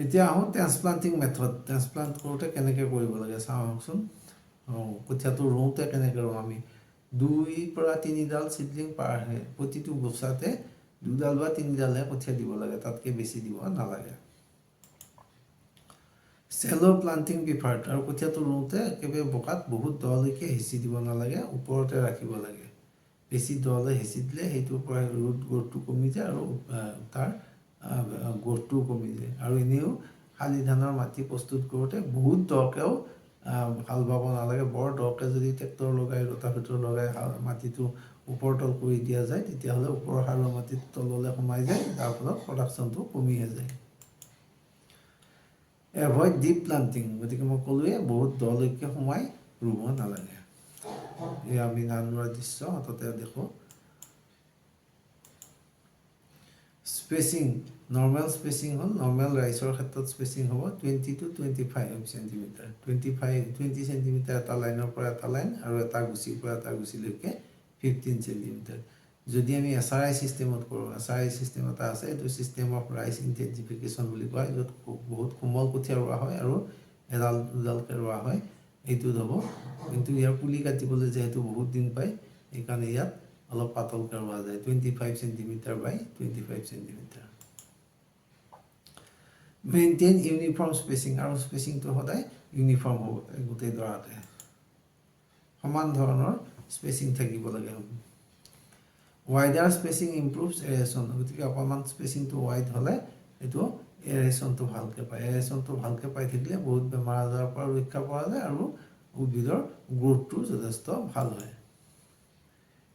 এতিয়া আহোঁ ট্ৰেন্সপ্লান্টিং মেথড ট্ৰেন্সপ্লান্ট কৰোঁতে কেনেকৈ কৰিব লাগে চাওকচোন কঠীয়াটো ৰুওঁতে কেনেকৈ ৰুওঁ আমি 2 পৰা 3ডাল চিডলিং পাৰ আহে প্ৰতিটো গোছাতে 2ডাল বা 3ডালহে কঠীয়া দিব লাগে তাতকৈ বেছি দিব নালাগে চেলো প্লান্টিং প্ৰিফাৰ্ড আৰু কঠীয়াটো ৰুওঁতে একেবাৰে বোকাত বহুত দলৈকে হেঁচি দিব নালাগে ওপৰতে ৰাখিব লাগে বেছি দলৈ হেঁচি দিলে সেইটোৰ পৰা ৰুট গ্ৰোথটো কমি যায় আৰু তাৰ গ্ৰোথটোও কমি যায় আৰু এনেও শালি ধানৰ মাটি প্ৰস্তুত কৰোঁতে বহুত দকেও হাল বাব নালাগে বৰ দকৈ যদি ট্ৰেক্টৰ লগাই ৰোটাভেটৰ লগাই মাটিটো ওপৰতল কৰি দিয়া যায় তেতিয়াহ'লে ওপৰৰ সাৰুৱা মাটিত তললৈ সোমাই যায় যাৰ ফলত প্ৰডাকশ্যনটো কমিহে যায় এভইড ডিপ প্লান্টিং গতিকে মই ক'লোৱে বহুত দলৈকে সোমাই ৰুব নালাগে এই আমি ধান ৰোৱাৰ দৃশ্য হাততে দেখোঁ স্পেচিং নৰ্মেল স্পেচিং হ'ল নৰ্মেল ৰাইচৰ ক্ষেত্ৰত স্পেচিং হ'ব 20 to 25 চেণ্টিমিটাৰ 20 চেণ্টিমিটাৰ এটা লাইনৰ পৰা এটা লাইন আৰু এটা গুচিৰ পৰা এটা গুচিলৈকে 15 চেণ্টিমিটাৰ যদি আমি SRI চিষ্টেমত কৰোঁ SRI চিষ্টেম এটা আছে এইটো চিষ্টেম অফ ৰাইচ ইনটেনচিফিকেশ্যন বুলি কয় য'ত বহুত কোমল কঠীয়া ৰোৱা হয় আৰু এডাল দুডালকৈ ৰোৱা হয় এইটোত হ'ব কিন্তু ইয়াৰ পুলি কাটিবলৈ যিহেতু বহুত দিন পায় সেইকাৰণে ইয়াত অলপ পাতলকৈ ৰোৱা যায় 25 চেণ্টিমিটাৰ বাই 25 চেণ্টিমিটাৰ মেইনটেইন ইউনিফৰ্ম স্পেচিং আৰু স্পেচিংটো সদায় ইউনিফৰ্ম হ'ব লাগে গোটেই দৰাতে সমান ধৰণৰ স্পেচিং থাকিব লাগে ৱাইডাৰ স্পেচিং ইম্প্ৰুভছ এৰেশ্যন গতিকে অকণমান স্পেচিংটো ৱাইড হ'লে এইটো এৰেশ্যনটো ভালকৈ পায় এৰেশ্যনটো ভালকৈ পাই থাকিলে বহুত বেমাৰ আজাৰৰ পৰা ৰক্ষা পোৱা যায় আৰু উদ্ভিদৰ গ্ৰোথটো যথেষ্ট ভাল হয়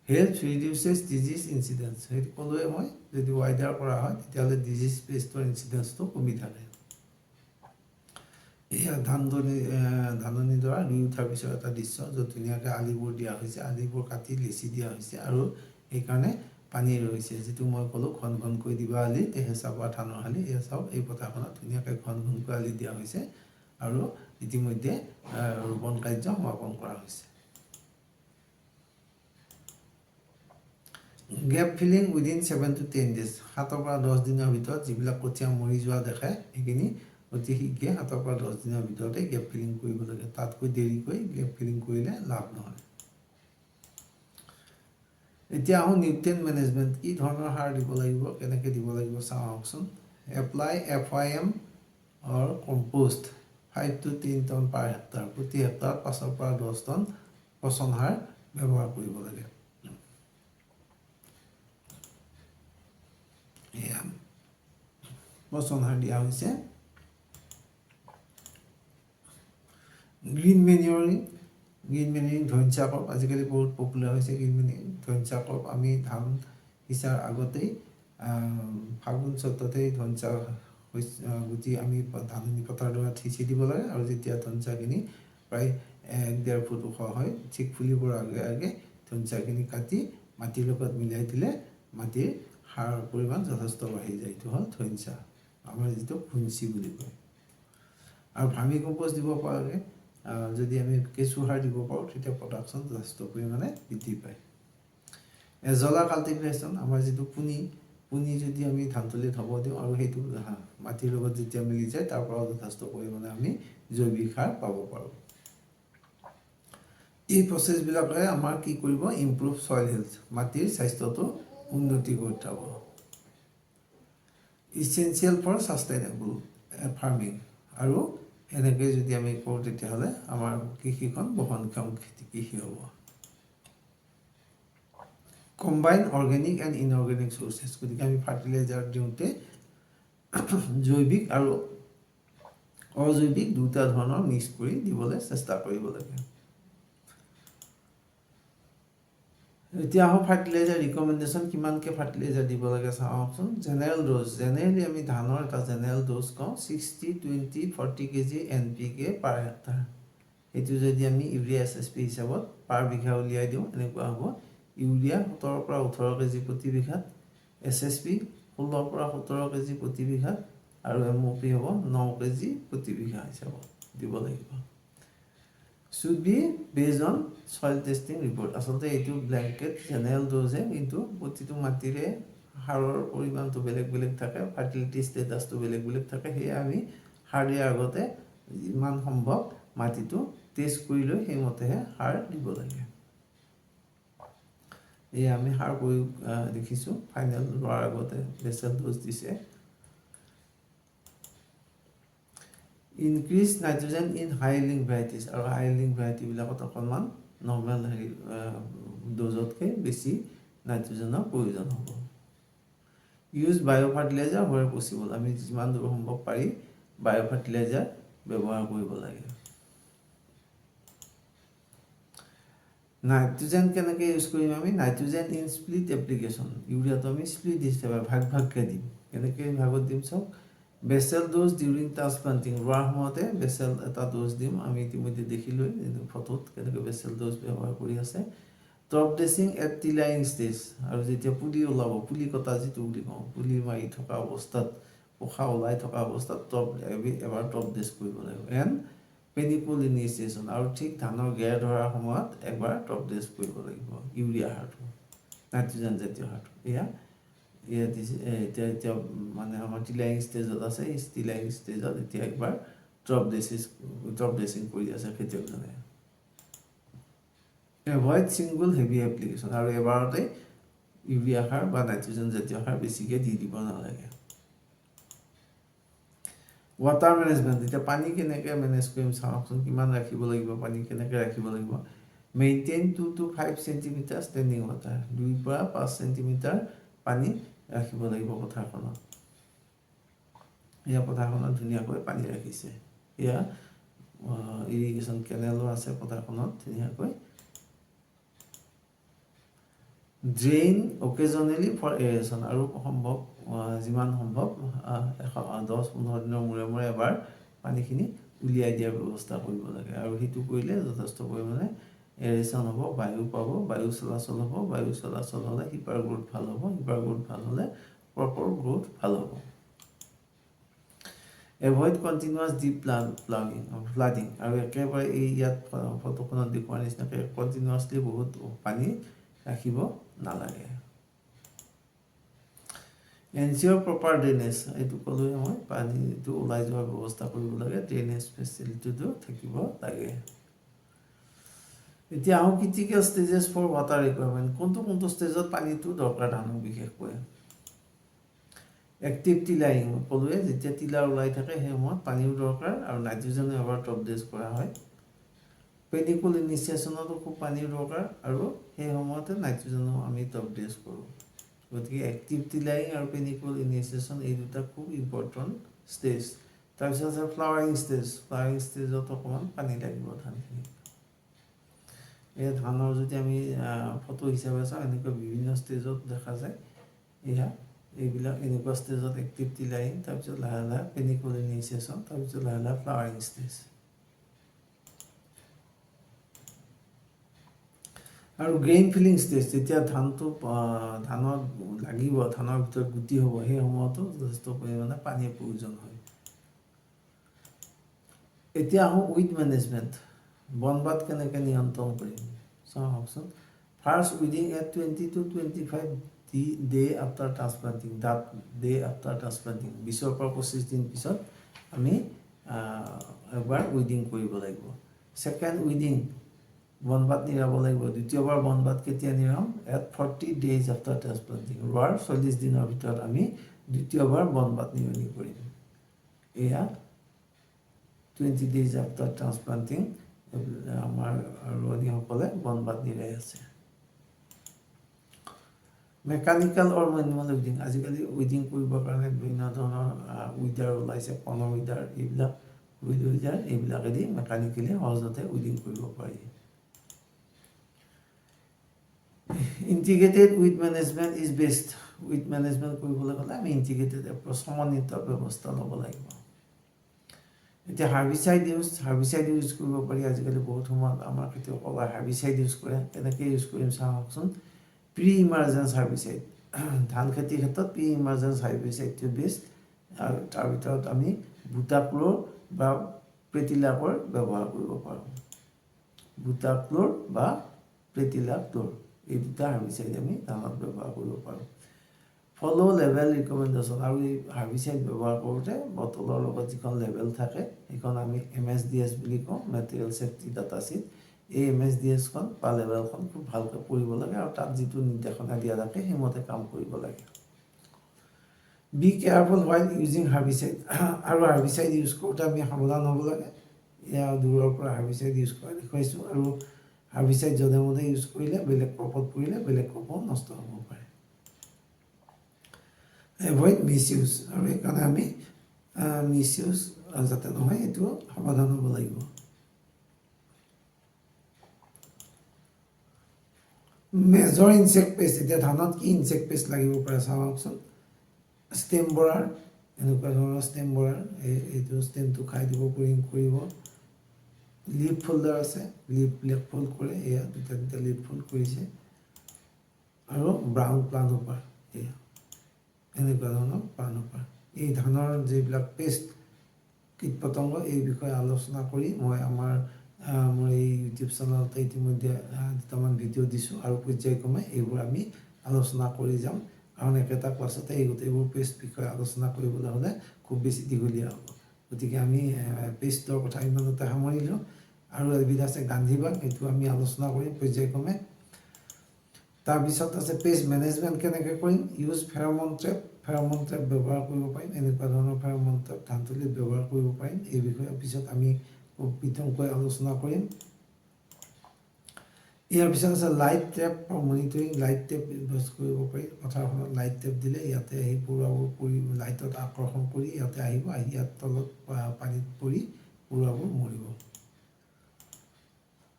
হেল্পছ ৰিডিউচেছ ডিজিজ ইনচিডেঞ্চ সেইটো ক'লোৱে মই যদি ৱাইডাৰ কৰা হয় তেতিয়াহ'লে ডিজিজ পেষ্টৰ ইনচিডেঞ্চটো কমি থাকে এয়া ধাননি ডৰা ৰুই উঠাৰ পিছত এটা দৃশ্য য'ত ধুনীয়াকৈ আলিবোৰ দিয়া হৈছে আলিবোৰ কাটি লেচি দিয়া হৈছে আৰু সেইকাৰণে পানী ৰৈছে যিটো মই ক'লোঁ ঘন ঘনকৈ দিবা আলি তেহেঁচা বা ধানৰ আলি এয়া চাওক এই পথাৰখনত ধুনীয়াকৈ ঘন ঘনকৈ আলি দিয়া হৈছে আৰু ইতিমধ্যে ৰোপণ কাৰ্য সমাপন কৰা হৈছে gap feeling within 7 to 10 days 7 পৰা 10 দিনৰ ভিতৰত যিবিলাক কঠীয়া মৰি যোৱা দেখায় সেইখিনি অতি শীঘ্ৰে 7 পৰা 10 দিনৰ ভিতৰতে গেপ ফিলিং কৰিব লাগে তাতকৈ দেৰিকৈ গেপ ফিলিং কৰিলে লাভ নহয় এতিয়া আহোঁ নিউট্ৰিয়েণ্ট মেনেজমেণ্ট কি ধৰণৰ সাৰ দিব লাগিব কেনেকৈ দিব লাগিব চাওঁ আহকচোন apply FIM or compost 5 to 10 ton per hectare প্ৰতি হেক্টৰত 5 পৰা 10 টন পচন সাৰ ব্যৱহাৰ কৰিব লাগে এয়া পচন সাৰ দিয়া হৈছে গ্ৰীণ মেনিয়ৰিং ধনচা ক্ৰপ আজিকালি বহুত পপুলাৰ হৈছে গ্ৰীণ মেনিয়ৰিং ধনচা ক্ৰপ আমি ধান সিঁচাৰ আগতেই ফাগুন চ'ততেই ধনচা গুটি আমি ধাননি পথাৰডৰাত সিঁচি দিব লাগে আৰু যেতিয়া ধনচাখিনি প্ৰায় 1-1.5 ফুট ওখ হয় ঠিক ফুলিবৰ আগে আগে ধনচাখিনি কাটি মাটিৰ লগত মিলাই দিলে মাটিৰ সাৰৰ পৰিমাণ যথেষ্ট বাঢ়ি যায় এইটো হ'ল ধনচা আমাৰ যিটো খুঞ্চি বুলি কয় আৰু ভাৰ্মি কম্পোষ্ট দিব পৰাকৈ যদি আমি কেঁচু সাৰ দিব পাৰোঁ তেতিয়া প্ৰডাকশ্যন যথেষ্ট পৰিমাণে বৃদ্ধি পায় এজলা কাল্টিভেশ্যন আমাৰ যিটো পুনি যদি আমি ধানতলিত হ'ব দিওঁ আৰু সেইটো মাটিৰ লগত যেতিয়া মিলি যায় তাৰ পৰাও যথেষ্ট পৰিমাণে আমি জৈৱিক সাৰ পাব পাৰোঁ এই প্ৰচেছবিলাকে আমাৰ কি কৰিব ইম্প্ৰুভ ছইল হেল্থ মাটিৰ স্বাস্থ্যটো উন্নতি কৰি যাব ইছেঞ্চিয়েল ফৰ ছাষ্টেইনেবল ফাৰ্মিং আৰু এনেকৈ যদি আমি কৰোঁ তেতিয়াহ'লে আমাৰ কৃষিখন বহনক্ষম কৃষি হ'ব combine organic and inorganic sources গতিকে আমি ফাৰ্টিলাইজাৰ দিওঁতে জৈৱিক আৰু অজৈৱিক দুটা ধৰণৰ মিক্স কৰি দিবলৈ চেষ্টা কৰিব লাগে এতিয়া আহোঁ ফাৰ্টিলাইজাৰ ৰিকমেণ্ডেশ্যন কিমানকৈ ফাৰ্টিলাইজাৰ দিব লাগে চাওকচোন জেনেৰেল ড'জ জেনেৰেলি আমি ধানৰ এটা জেনেৰেল ড'জ কওঁ 60-20-40 kg NPK পাৰ হেক্টৰ সেইটো যদি আমি ইউৰিয়া SSP হিচাপত পাৰ বিঘা উলিয়াই দিওঁ এনেকুৱা হ'ব ইউৰিয়া 17 পৰা 18 kg প্ৰতি বিঘাত SSP 16 পৰা 17 kg প্ৰতি বিঘাত আৰু MOP হ'ব 9 kg প্ৰতি বিঘা হিচাপত দিব লাগিব should be based on soil testing report আসলে এইটো ব্ল্যাঙ্কেট জেনারেল ডোজে কিন্তু প্রতিটো মাটিৰে সাৰৰ পৰিমাণটো বেলেগ বেলেগ থাকে ফাৰ্টিলিটি ষ্টেটাছটো বেলেগ বেলেগ থাকে সেয়ে আমি সাৰ দিয়াৰ আগতে ইমান সম্ভৱ মাটিটো টেষ্ট কৰি লৈ সেই মতেহে সাৰ দিব লাগে এই আমি সাৰ প্ৰয়োগ দেখিছোঁ ফাইনেল লোৱাৰ আগতে বেচেল ডোজ দিছে increase nitrogen in high yielding varieties আৰু হাই ইল্ডিং ভেৰাইটিবিলাকত অকণমান নৰ্মেল ড'জতকৈ বেছি নাইট্ৰজেনৰ প্ৰয়োজন হ'ব ইউজ বায়' ফাৰ্টিলাইজাৰ হোৱেৰ পচিবল আমি যিমান দূৰ সম্ভৱ পাৰি বায়' ফাৰ্টিলাইজাৰ ব্যৱহাৰ কৰিব লাগে নাইট্ৰজেন কেনেকৈ ইউজ কৰিম আমি নাইট্ৰজেন ইন স্প্লিট এপ্লিকেশ্যন ইউৰিয়াটো আমি স্প্লিট হিচাপে ভাগকৈ দিম কেনেকৈ ভাগত দিম চাওক বেচেল ড'জ ডিউৰিং ট্ৰান্সপ্লান্টিং ৰোৱাৰ সময়তে বেচেল এটা ড'জ দিম আমি ইতিমধ্যে দেখিলোঁ ফটোত কেনেকৈ বেচেল ড'জ ব্যৱহাৰ কৰি আছে টপ ড্ৰেছিং এট টিলাইং ষ্টেজ আৰু যেতিয়া পুলি ওলাব পুলি কটা যিটো বুলি কওঁ পুলি মাৰি থকা অৱস্থাত পোখা ওলাই থকা অৱস্থাত এবাৰ টপ ড্ৰেছ কৰিব লাগিব এণ্ড পেনিপুল ইনিচিয়েশ্যন আৰু ঠিক ধানৰ গেৰ ধৰাৰ সময়ত এবাৰ টপ ড্ৰেছ কৰিব লাগিব ইউৰিয়া সাৰটো নাইট্ৰজেন জাতীয় সাৰটো এতিয়া মানে আমাৰ টিলাইং ষ্টেজত আছে এই টিলাইং ষ্টেজত এতিয়া একবাৰ টপ ড্ৰেছিং কৰি আছে খেতিয়কজনে এভইড ছিংগল হেভি এপ্লিকেশ্যন আৰু এবাৰতে ইউৰিয়া সাৰ বা নাইট্ৰজেন জাতীয় সাৰ বেছিকৈ দি দিব নালাগে ৱাটাৰ মেনেজমেণ্ট এতিয়া পানী কেনেকৈ মেনেজ কৰিম চাওকচোন কিমান ৰাখিব লাগিব পানী কেনেকৈ ৰাখিব লাগিব maintain 2 to 5 centimetre standing water 2 পৰা 5 চেণ্টিমিটাৰ পানী ৰাখিব লাগিব পথাৰখনত এয়া পথাৰখনত ধুনীয়াকৈ পানী ৰাখিছে এয়া ইৰিগেশ্যন কেনেলো আছে পথাৰখনত ধুনীয়াকৈ ড্ৰেইন অকেজনেলি ফৰ এৰেশ্যন আৰু সম্ভৱ যিমান সম্ভৱ 10-15 দিনৰ মূৰে মূৰে এবাৰ পানীখিনি উলিয়াই দিয়াৰ ব্যৱস্থা কৰিব লাগে আৰু সেইটো কৰিলে যথেষ্ট পৰিমাণে এৰেশ্যন হ'ব বায়ু পাব বায়ু চলাচল হ'ব বায়ু চলাচল হ'লে শিপাৰ গ্ৰোথ ভাল হ'ব শিপাৰ গ্ৰোথ ভাল হ'লে প্ৰপাৰ গ্ৰোথ ভাল হ'ব এভইড কণ্টিনিউৱাছ ডিপ ফ্লাডিং আৰু একেবাৰে এই ইয়াত ফটোখনত দেখুওৱাৰ নিচিনাকৈ কণ্টিনিউৱাছলি বহুত পানী ৰাখিব নালাগে এনচিঅ'ৰ প্ৰপাৰ ড্ৰেইনেজ এইটো ক'লোৱে মই পানীটো ওলাই যোৱাৰ ব্যৱস্থা কৰিব লাগে ড্ৰেইনেজ ফেচিলিটিটো থাকিব লাগে এতিয়া আহোঁ critical stages for water requirement কোনটো ষ্টেজত পানীটো দৰকাৰ ধানক বিশেষকৈ এক্টিভ টিলাৰিং ক'লোৱে যেতিয়া টিলাৰ ওলাই থাকে সেই সময়ত পানীও দৰকাৰ আৰু নাইট্ৰজেনো এবাৰ টপ ড্ৰেছ কৰা হয় পেনিকুল ইনিচিয়েশ্যনতো খুব পানীৰ দৰকাৰ আৰু সেই সময়তে নাইট্ৰজেনো আমি টপ ড্ৰেছ কৰোঁ গতিকে এক্টিভ টিলাৰিং আৰু পেনিকুল ইনিচিয়েশ্যন এই দুটা খুব ইম্পৰ্টেণ্ট ষ্টেজ তাৰপিছত আছে ফ্লাৱাৰিং ষ্টেজত অকণমান পানী লাগিব ধানখিনি এই ধানৰ যদি আমি ফটো হিচাপে চাওঁ এনেকুৱা বিভিন্ন ষ্টেজত দেখা যায় এয়া এইবিলাক এনেকুৱা ষ্টেজত এক্টিভ টিলাৰিং তাৰপিছত লাহে লাহে পেনিকুল ইনিচিয়েশ্যন তাৰপিছত লাহে লাহে ফ্লাৱাৰিং ষ্টেজ আৰু গ্ৰেইন ফিলিং ষ্টেজ যেতিয়া ধানটো ধানত লাগিব ধানৰ ভিতৰত গুটি হ'ব সেই সময়তো যথেষ্ট পৰিমাণে পানীৰ প্ৰয়োজন হয় এতিয়া আহোঁ উইড মেনেজমেণ্ট বনবাদ কেনেকৈ নিয়ন্ত্ৰণ কৰিম চাওকচোন first weeding at 20 to 25 day after transplanting day after transplanting 20 পৰা 25 দিন পিছত আমি এবাৰ উইডিং কৰিব লাগিব ছেকেণ্ড উইডিং বনবাদ নিৰাব লাগিব দ্বিতীয়বাৰ বনবাদ কেতিয়া নিৰাম এট 40 days আফটাৰ ট্ৰান্সপ্লান্টিং ৰোৱাৰ 40 দিনৰ ভিতৰত আমি দ্বিতীয়বাৰ বনবাদ নিৰণি কৰিম এয়া 20 days আফটাৰ ট্ৰান্সপ্লান্টিং আমাৰ ৰোৱনীসকলে বনবাদ নিৰাই আছে মেকানিকেল অৰ মেনুৱেল উইডিং আজিকালি উইডিং কৰিবৰ কাৰণে বিভিন্ন ধৰণৰ উইডাৰ ওলাইছে কৰ্ণৰ উইডাৰ এইবিলাক উইডাৰ এইবিলাকেদি মেকানিকেলি সহজতে উইডিং কৰিব পাৰি integrated weed management is best weed management কৰিবলৈ হ'লে আমি ইণ্টিগ্ৰেটেড এপ্ৰ'চ সমন্বিত ব্যৱস্থা ল'ব লাগিব এতিয়া হাৰ্বিচাইড ইউজ কৰিব পাৰি আজিকালি বহুত সময়ত আমাৰ খেতিয়কসকলে হাৰ্বিচাইড ইউজ কৰে কেনেকৈ ইউজ কৰিম চাওকচোন প্ৰি ইমাৰ্জেঞ্চ হাৰ্বিচাইড ধান খেতিৰ ক্ষেত্ৰত প্ৰি ইমাৰ্জেঞ্চ হাৰ্বিচাইডটো বেষ্ট আৰু তাৰ ভিতৰত আমি বুটাক্ল'ৰ বা প্ৰেটিলাকৰ ব্যৱহাৰ কৰিব পাৰোঁ বুটাক্ল'ৰ বা প্ৰেটিলাক্ল'ৰ এই দুটা হাৰ্বিচাইড আমি ধানত ব্যৱহাৰ কৰিব পাৰোঁ ফ'ল' লেভেল ৰিকমেণ্ডেশ্যন আৰু এই হাৰ্বিচাইড ব্যৱহাৰ কৰোঁতে বটলৰ লগত যিখন লেভেল থাকে সেইখন আমি MSDS বুলি কওঁ মেটেৰিয়েল ছেফটি ডাটা শ্বীট এই MSDSখন বা লেভেলখন খুব ভালকৈ পঢ়িব লাগে আৰু তাত যিটো নিৰ্দেশনা দিয়া থাকে সেইমতে কাম কৰিব লাগে বি কেয়াৰফুল হোৱাইল ইউজিং হাৰ্বিচাইড আৰু হাৰ্বিচাইড ইউজ কৰোঁতে আমি সাৱধান হ'ব লাগে এয়া দূৰৰ পৰা হাৰ্বিচাইড ইউজ কৰা দেখুৱাইছোঁ আৰু হাৰ্বিচাইড যধে মধে ইউজ কৰিলে বেলেগ ক্ৰপত পৰিলে বেলেগ ক্ৰপো নষ্ট হ'ব পাৰে এভইড মিছ ইউজ আৰু সেইকাৰণে আমি মিছ ইউজ যাতে নহয় এইটো সাৱধান হ'ব লাগিব মেজৰ ইনচেক্ট পেষ্ট এতিয়া ধানত কি ইনচেক্ট পেষ্ট লাগিব পাৰে চাওকচোন ষ্টেম বৰাৰ এনেকুৱা ধৰণৰ ষ্টেম বৰাৰ এইটো ষ্টেমটো খাই দিব কৰিব লিপ ফল্ডাৰ আছে লিপবিলাক ফল্ড কৰে এয়া দুটা লিপ ফল্ড কৰিছে আৰু ব্ৰাউন প্লান হোপাৰ এয়া এনেকুৱা ধৰণৰ প্লান হোপাৰ এই ধানৰ যিবিলাক পেষ্ট কীট পতংগ এই বিষয়ে আলোচনা কৰি মই আমাৰ মোৰ এই ইউটিউব চেনেলতে ইতিমধ্যে দুটামান ভিডিঅ' দিছোঁ আৰু পৰ্যায়ক্ৰমে এইবোৰ আমি আলোচনা কৰি যাম কাৰণ একেটা ক্লাছতে এই গোটেইবোৰ পেষ্ট বিষয়ে আলোচনা কৰিবলৈ হ'লে খুব বেছি দীঘলীয়া হ'ব গতিকে আমি পেষ্টৰ কথা ইমানতে সামৰিলোঁ আৰু এবিধ আছে গান্ধীবাগ এইটো আমি আলোচনা কৰিম পৰ্যায়ক্ৰমে তাৰপিছত আছে পেষ্ট মেনেজমেণ্ট কেনেকৈ কৰিম ইউজ ফেৰমন ট্ৰেপ ব্যৱহাৰ কৰিব পাৰিম এনেকুৱা ধৰণৰ ফেৰমন ট্ৰেপ ধানতলিত ব্যৱহাৰ কৰিব পাৰিম এই বিষয়ে পিছত আমি খুব বিতংকৈ আলোচনা কৰিম ইয়াৰ পিছত আছে light trap for monitoring light trap use কৰিব পাৰি পথাৰখনত লাইট ট্ৰেপ দিলে ইয়াতে আহি পৰুৱাবোৰ পৰি লাইটত আকৰ্ষণ কৰি ইয়াতে আহিব আহি ইয়াত তলত পানীত পৰি পৰুৱাবোৰ মৰিব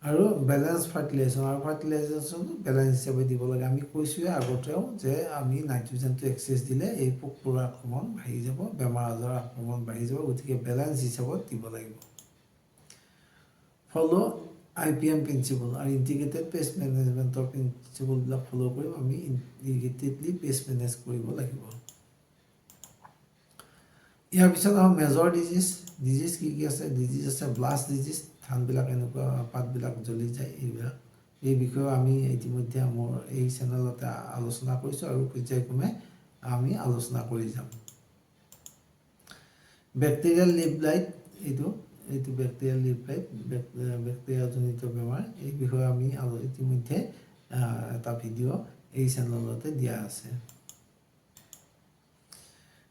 আৰু বেলেঞ্চ ফাৰ্টিলাইজেশ্যন বেলেঞ্চ হিচাপে দিব লাগে আমি কৈছোঁৱে আগতেও যে আমি নাইট্ৰজেনটো এক্সেছ দিলে এই পোক পৰুৱা আক্ৰমণ বাঢ়ি যাব বেমাৰ আজাৰৰ আক্ৰমণ বাঢ়ি যাব গতিকে বেলেঞ্চ হিচাপত দিব লাগিব ফ'ল' IPM প্ৰিন্সিপল আৰু ইণ্টিগ্ৰেটেড পেষ্ট মেনেজমেণ্টৰ প্ৰিন্সিপলবিলাক ফ'ল' কৰিম আমি ইণ্টিগ্ৰেটেডলি পেষ্ট মেনেজ কৰিব লাগিব ইয়াৰ পিছত আমাৰ মেজৰ ডিজিজ কি আছে ডিজিজ আছে ব্লাষ্ট ডিজিজ ধানবিলাক এনেকুৱা পাতবিলাক জ্বলি যায় এইবিলাক এই বিষয়েও আমি ইতিমধ্যে মোৰ এই চেনেলতে আলোচনা কৰিছোঁ আৰু পৰ্যায়ক্ৰমে আমি আলোচনা কৰি যাম। বেক্টেৰিয়েল লিভ লাইট এইটো বেক্টেৰিয়েল লিভ লাইট বেক্টেৰিয়াজনিত বেমাৰ এই বিষয়ে আমি ইতিমধ্যে এটা ভিডিঅ' এই চেনেলতে দিয়া আছে।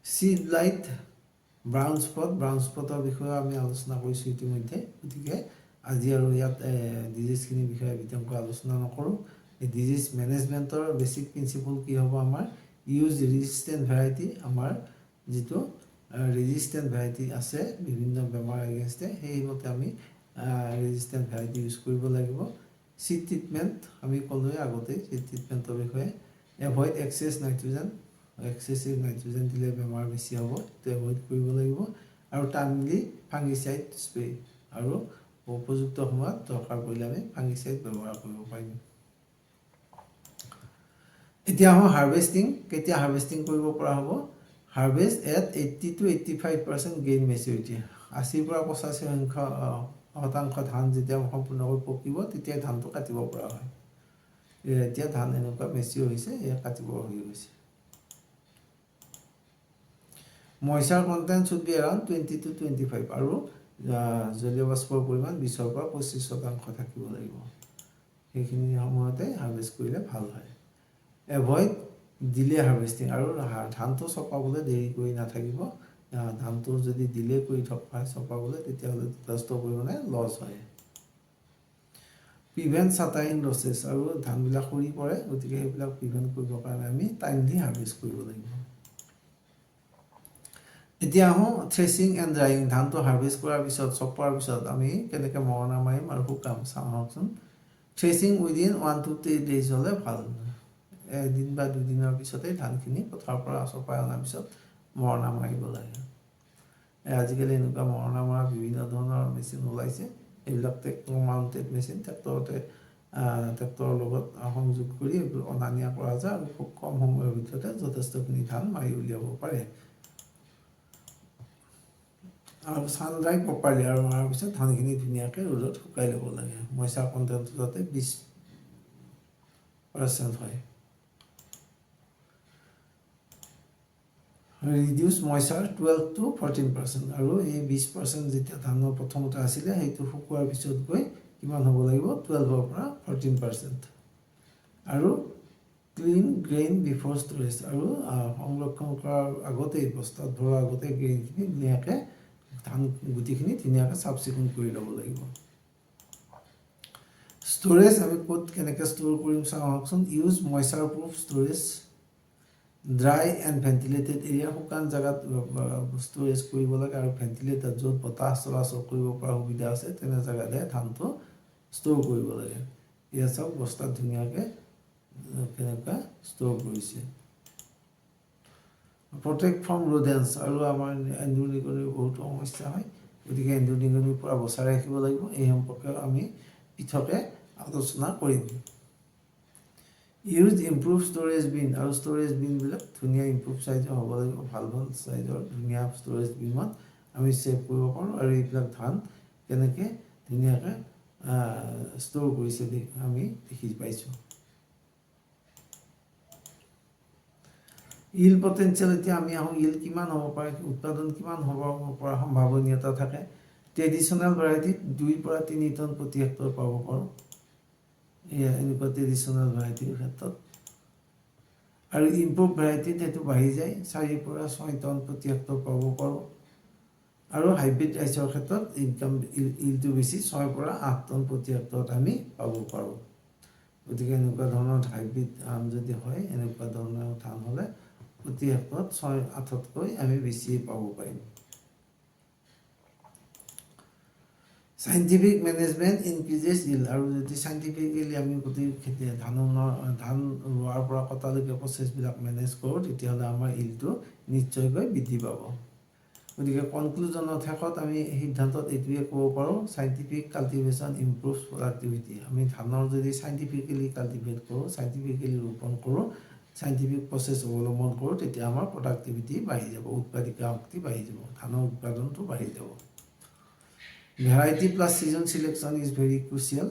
সিড লাইট ব্ৰাউন স্পটৰ বিষয়ে আমি আলোচনা কৰিছোঁ ইতিমধ্যে। গতিকে আজি আৰু ইয়াত ডিজিজখিনিৰ বিষয়ে বিতংকৈ আলোচনা নকৰোঁ। এই ডিজিজ মেনেজমেণ্টৰ বেছিক প্ৰিন্সিপল কি হ'ব আমাৰ ইউজ ৰেজিষ্টেণ্ট ভেৰাইটি। আমাৰ যিটো ৰেজিষ্টেণ্ট ভেৰাইটি আছে বিভিন্ন বেমাৰ এগেইনষ্টে সেইমতে আমি ৰেজিষ্টেণ্ট ভেৰাইটি ইউজ কৰিব লাগিব। চিড ট্ৰিটমেণ্ট আমি ক'লোৱে আগতেই চিড ট্ৰিটমেণ্টৰ বিষয়ে। এভইড এক্সেছিভ নাইট্ৰজেন দিলে বেমাৰ বেছি হ'ব, সেইটো এভইড কৰিব লাগিব। আৰু টাইমলি ফাংগিচাইড স্প্ৰে আৰু উপযুক্ত সময়ত দৰকাৰ পৰিলে আমি ফাংগিচাইড ব্যৱহাৰ কৰিব পাৰিম। এতিয়া আহোঁ হাৰ্ভেষ্টিং। কেতিয়া হাৰ্ভেষ্টিং কৰিব পৰা হ'ব? Harvest at 80 to 85% gain maturity. 80 পৰা 85% ধান যেতিয়া সম্পূৰ্ণকৈ পকিব তেতিয়াই ধানটো কাটিব পৰা হয়। এতিয়া ধান এনেকুৱা মেচিউৰ হৈছে, এয়া কাটিব হৈ গৈছে। Moisture content should be around 20 to 25 আৰু জলীয় বাষ্পৰ পৰিমাণ 20 পৰা 25% থাকিব লাগিব। সেইখিনি সময়তে হাৰ্ভেষ্ট কৰিলে ভাল হয়। এভইড ডিলে হাৰ্ভেষ্টিং আৰু ধানটো চপাবলৈ দেৰি কৰি নাথাকিব। ধানটো যদি ডিলে কৰি চপাবলৈ তেতিয়াহ'লে যথেষ্ট পৰিমাণে লছ হয়। প্ৰিভেণ্ট চাটাৰিং লছেছ আৰু ধানবিলাক সৰি পৰে, গতিকে সেইবিলাক প্ৰিভেণ্ট কৰিবৰ কাৰণে আমি টাইমলি হাৰ্ভেষ্ট কৰিব লাগিব। এতিয়া আহোঁ থ্ৰেচিং এণ্ড ড্ৰাইং। ধানটো হাৰ্ভেষ্ট কৰাৰ পিছত চপোৱাৰ পিছত আমি কেনেকৈ মৰণা মাৰিম আৰু শুকাম চাওকচোন। থ্ৰেচিং উইদিন 1 to 3 days হ'লে ভাল। এদিন বা দুদিনৰ পিছতেই ধানখিনি পথাৰৰ পৰা চপাই অনাৰ পিছত মৰণা মাৰিব লাগে। আজিকালি এনেকুৱা মৰণা মৰা বিভিন্ন ধৰণৰ মেচিন ওলাইছে। এইবিলাক ট্ৰেক্টৰ মাউণ্টেড মেচিন, ট্ৰেক্টৰৰ লগত সংযোগ কৰি এইবোৰ অনা নিয়া কৰা যায় আৰু খুব কম সময়ৰ ভিতৰতে যথেষ্টখিনি ধান মাৰি উলিয়াব পাৰে। আৰু ছান ড্ৰাই প্ৰপাৰলি আৰু মৰাৰ পিছত ধানখিনি ধুনীয়াকৈ ৰ'দত শুকাই ল'ব লাগে। মইচাৰ কণ্টেণ্টটো যাতে 20% হয়। ৰিডিউচ মইচাৰ 12 to 14% আৰু এই 20% যেতিয়া ধানৰ প্ৰথমতে আছিলে সেইটো শুকোৱাৰ পিছত গৈ কিমান হ'ব লাগিব? 12 পৰা 14%। আৰু ক্লিন গ্ৰেইন বিফৰ ষ্ট'ৰেজ আৰু সংৰক্ষণ কৰাৰ আগতেই বস্তাত ভৰোৱাৰ আগতে গ্ৰেইনখিনি ধুনীয়াকৈ ধান গুটিখিনি ধুনীয়াকৈ চাফ চিকুণ কৰি ল'ব লাগিব। ষ্ট'ৰেজ আমি ক'ত কেনেকৈ ষ্ট'ৰ কৰিম চাওকচোন। Use moisture proof storage. Dry and ventilated area, শুকান জেগাত ষ্ট'ৰেজ কৰিব লাগে আৰু ভেণ্টিলেটেড য'ত বতাহ চলাচল কৰিব পৰা সুবিধা আছে তেনে জেগাতে ধানটো ষ্ট'ৰ কৰিব লাগে। এয়া চাওক বস্তাত ধুনীয়াকৈ কেনেকুৱা ষ্ট'ৰ কৰিছে। প্ৰটেক্ট ফ্ৰম ৰোডেন্স আৰু আমাৰ এন্দুৰ নিগনিৰ বহুতো সমস্যা হয়, গতিকে এন্দুৰ নিগনিৰ পৰা বচাই ৰাখিব লাগিব। এই সম্পৰ্কে আমি পৃথকে আলোচনা কৰিম। ইউজ ইম্প্ৰুভ ষ্ট'ৰেজ বিন আৰু ষ্ট'ৰেজ বিনবিলাক ধুনীয়া ইম্প্ৰুভ চাইজৰ হ'ব লাগিব। ভাল চাইজৰ ধুনীয়া ষ্ট'ৰেজ বিনত আমি ছেভ কৰিব পাৰোঁ আৰু এইবিলাক ধান কেনেকৈ ধুনীয়াকৈ ষ্ট'ৰ কৰিছে আমি দেখি পাইছোঁ। ইল পটেঞ্চিয়েল। এতিয়া আমি আহোঁ ইল কিমান হ'ব পাৰে, উৎপাদন কিমান হ'ব পৰা সম্ভাৱনীয়তা থাকে। ট্ৰেডিশ্যনেল ভেৰাইটিত 2 পৰা 3 টন প্ৰতি হেক্টৰ পাব পাৰোঁ। এয়া এনেকুৱা ট্ৰেডিশ্যনেল ভেৰাইটিৰ ক্ষেত্ৰত। আৰু ইম্প্ৰুভ ভেৰাইটিত সেইটো বাঢ়ি যায়, 4 পৰা 6 টন প্ৰতি হেক্টৰ পাব পাৰোঁ। আৰু হাইব্ৰিড ৰাইচৰ ক্ষেত্ৰত ইলটো বেছি, 6 পৰা 8 টন প্ৰতি হেক্টৰত আমি পাব পাৰোঁ। গতিকে এনেকুৱা ধৰণৰ হাইব্ৰিড ধান যদি হয়, এনেকুৱা ধৰণৰ ধান হ'লে প্ৰতি হেক্টৰত 6-8তকৈ আমি বেছিয়ে পাব পাৰিম। চাইণ্টিফিক মেনেজমেণ্ট ইনক্ৰিজেছ ইল। আৰু যদি চাইণ্টিফিকেলি আমি গোটেই ধান ৰোৱাৰ পৰা কটালৈকে প্ৰচেছবিলাক মেনেজ কৰোঁ তেতিয়াহ'লে আমাৰ ইলটো নিশ্চয়কৈ বৃদ্ধি পাব। গতিকে কনক্লুজনত শেষত আমি সিদ্ধান্তত এইটোৱে ক'ব পাৰোঁ, চাইণ্টিফিক কাল্টিভেশ্যন ইম্প্ৰুভছ প্ৰডাক্টিভিটি। আমি ধানৰ যদি চাইণ্টিফিকেলি কাল্টিভেট কৰোঁ, চাইণ্টিফিকেলি ৰোপণ কৰোঁ, চাইণ্টিফিক প্ৰচেছ অৱলম্বন কৰোঁ, তেতিয়া আমাৰ প্ৰডাক্টিভিটি বাঢ়ি যাব, উৎপাদিকা শক্তি বাঢ়ি যাব, ধানৰ উৎপাদনটো বাঢ়ি যাব। Variety plus season selection is very crucial.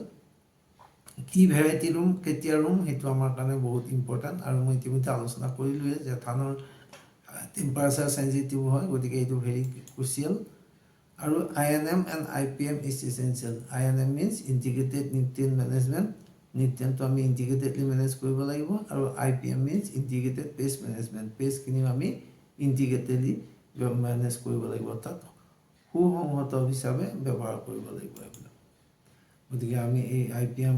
কি ভেৰাইটি ৰুম কেতিয়া ৰুম সেইটো আমাৰ কাৰণে বহুত ইম্পৰ্টেণ্ট আৰু মই ইতিমধ্যে আলোচনা কৰিলোঁৱে যে ধানৰ টেম্পাৰেচাৰ চেঞ্চিটিভ হয় গতিকে এইটো ভেৰি ক্ৰুচিয়েল আৰু INM and IPM is essential INM means integrated nutrient management নিউট্ৰিয়েণ্টটো আমি ইণ্টিগ্ৰেটেডলি মেনেজ কৰিব লাগিব আৰু IPM means integrated pest management পেষ্টখিনিও আমি ইণ্টিগ্ৰেটেডলি মেনেজ কৰিব লাগিব অৰ্থাৎ সুসংহত হিচাপে ব্যৱহাৰ কৰিব লাগিব এইবিলাক গতিকে আমি এই IPM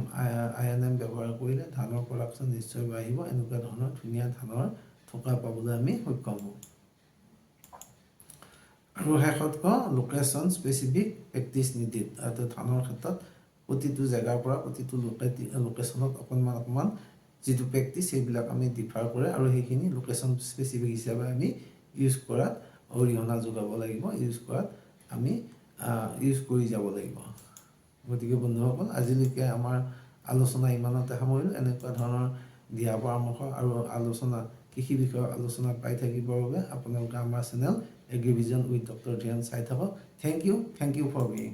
INM ব্যৱহাৰ কৰিলে ধানৰ প্ৰডাকশ্যন নিশ্চয় বাঢ়িব এনেকুৱা ধৰণৰ ধুনীয়া ধানৰ থকা পাবলৈ আমি সক্ষম হ'ম আৰু শেষত কওঁ লোকেশ্যন স্পেচিফিক প্ৰেক্টিছ নিডিড আৰু ধানৰ ক্ষেত্ৰত প্ৰতিটো জেগাৰ পৰা প্ৰতিটো লোকেশ্যনত অকণমান যিটো প্ৰেক্টিছ সেইবিলাক আমি ডিফাৰ কৰে আৰু সেইখিনি লোকেশ্যন স্পেচিফিক হিচাপে আমি ইউজ কৰাত অৰিহণা যোগাব লাগিব ইউজ কৰাত আমি ইউজ কৰি যাব লাগিব গতিকে বন্ধুসকল আজিলৈকে আমাৰ আলোচনা ইমানতে সামৰিলোঁ এনেকুৱা ধৰণৰ দিহা পৰামৰ্শ আৰু আলোচনা কৃষি বিষয়ৰ আলোচনা পাই থাকিবৰ বাবে আপোনালোকে আমাৰ চেনেল এগ্ৰিভিজন উইথ ডক্টৰ ধ্যান চাই থাকক থেংক ইউ ফৰ বিং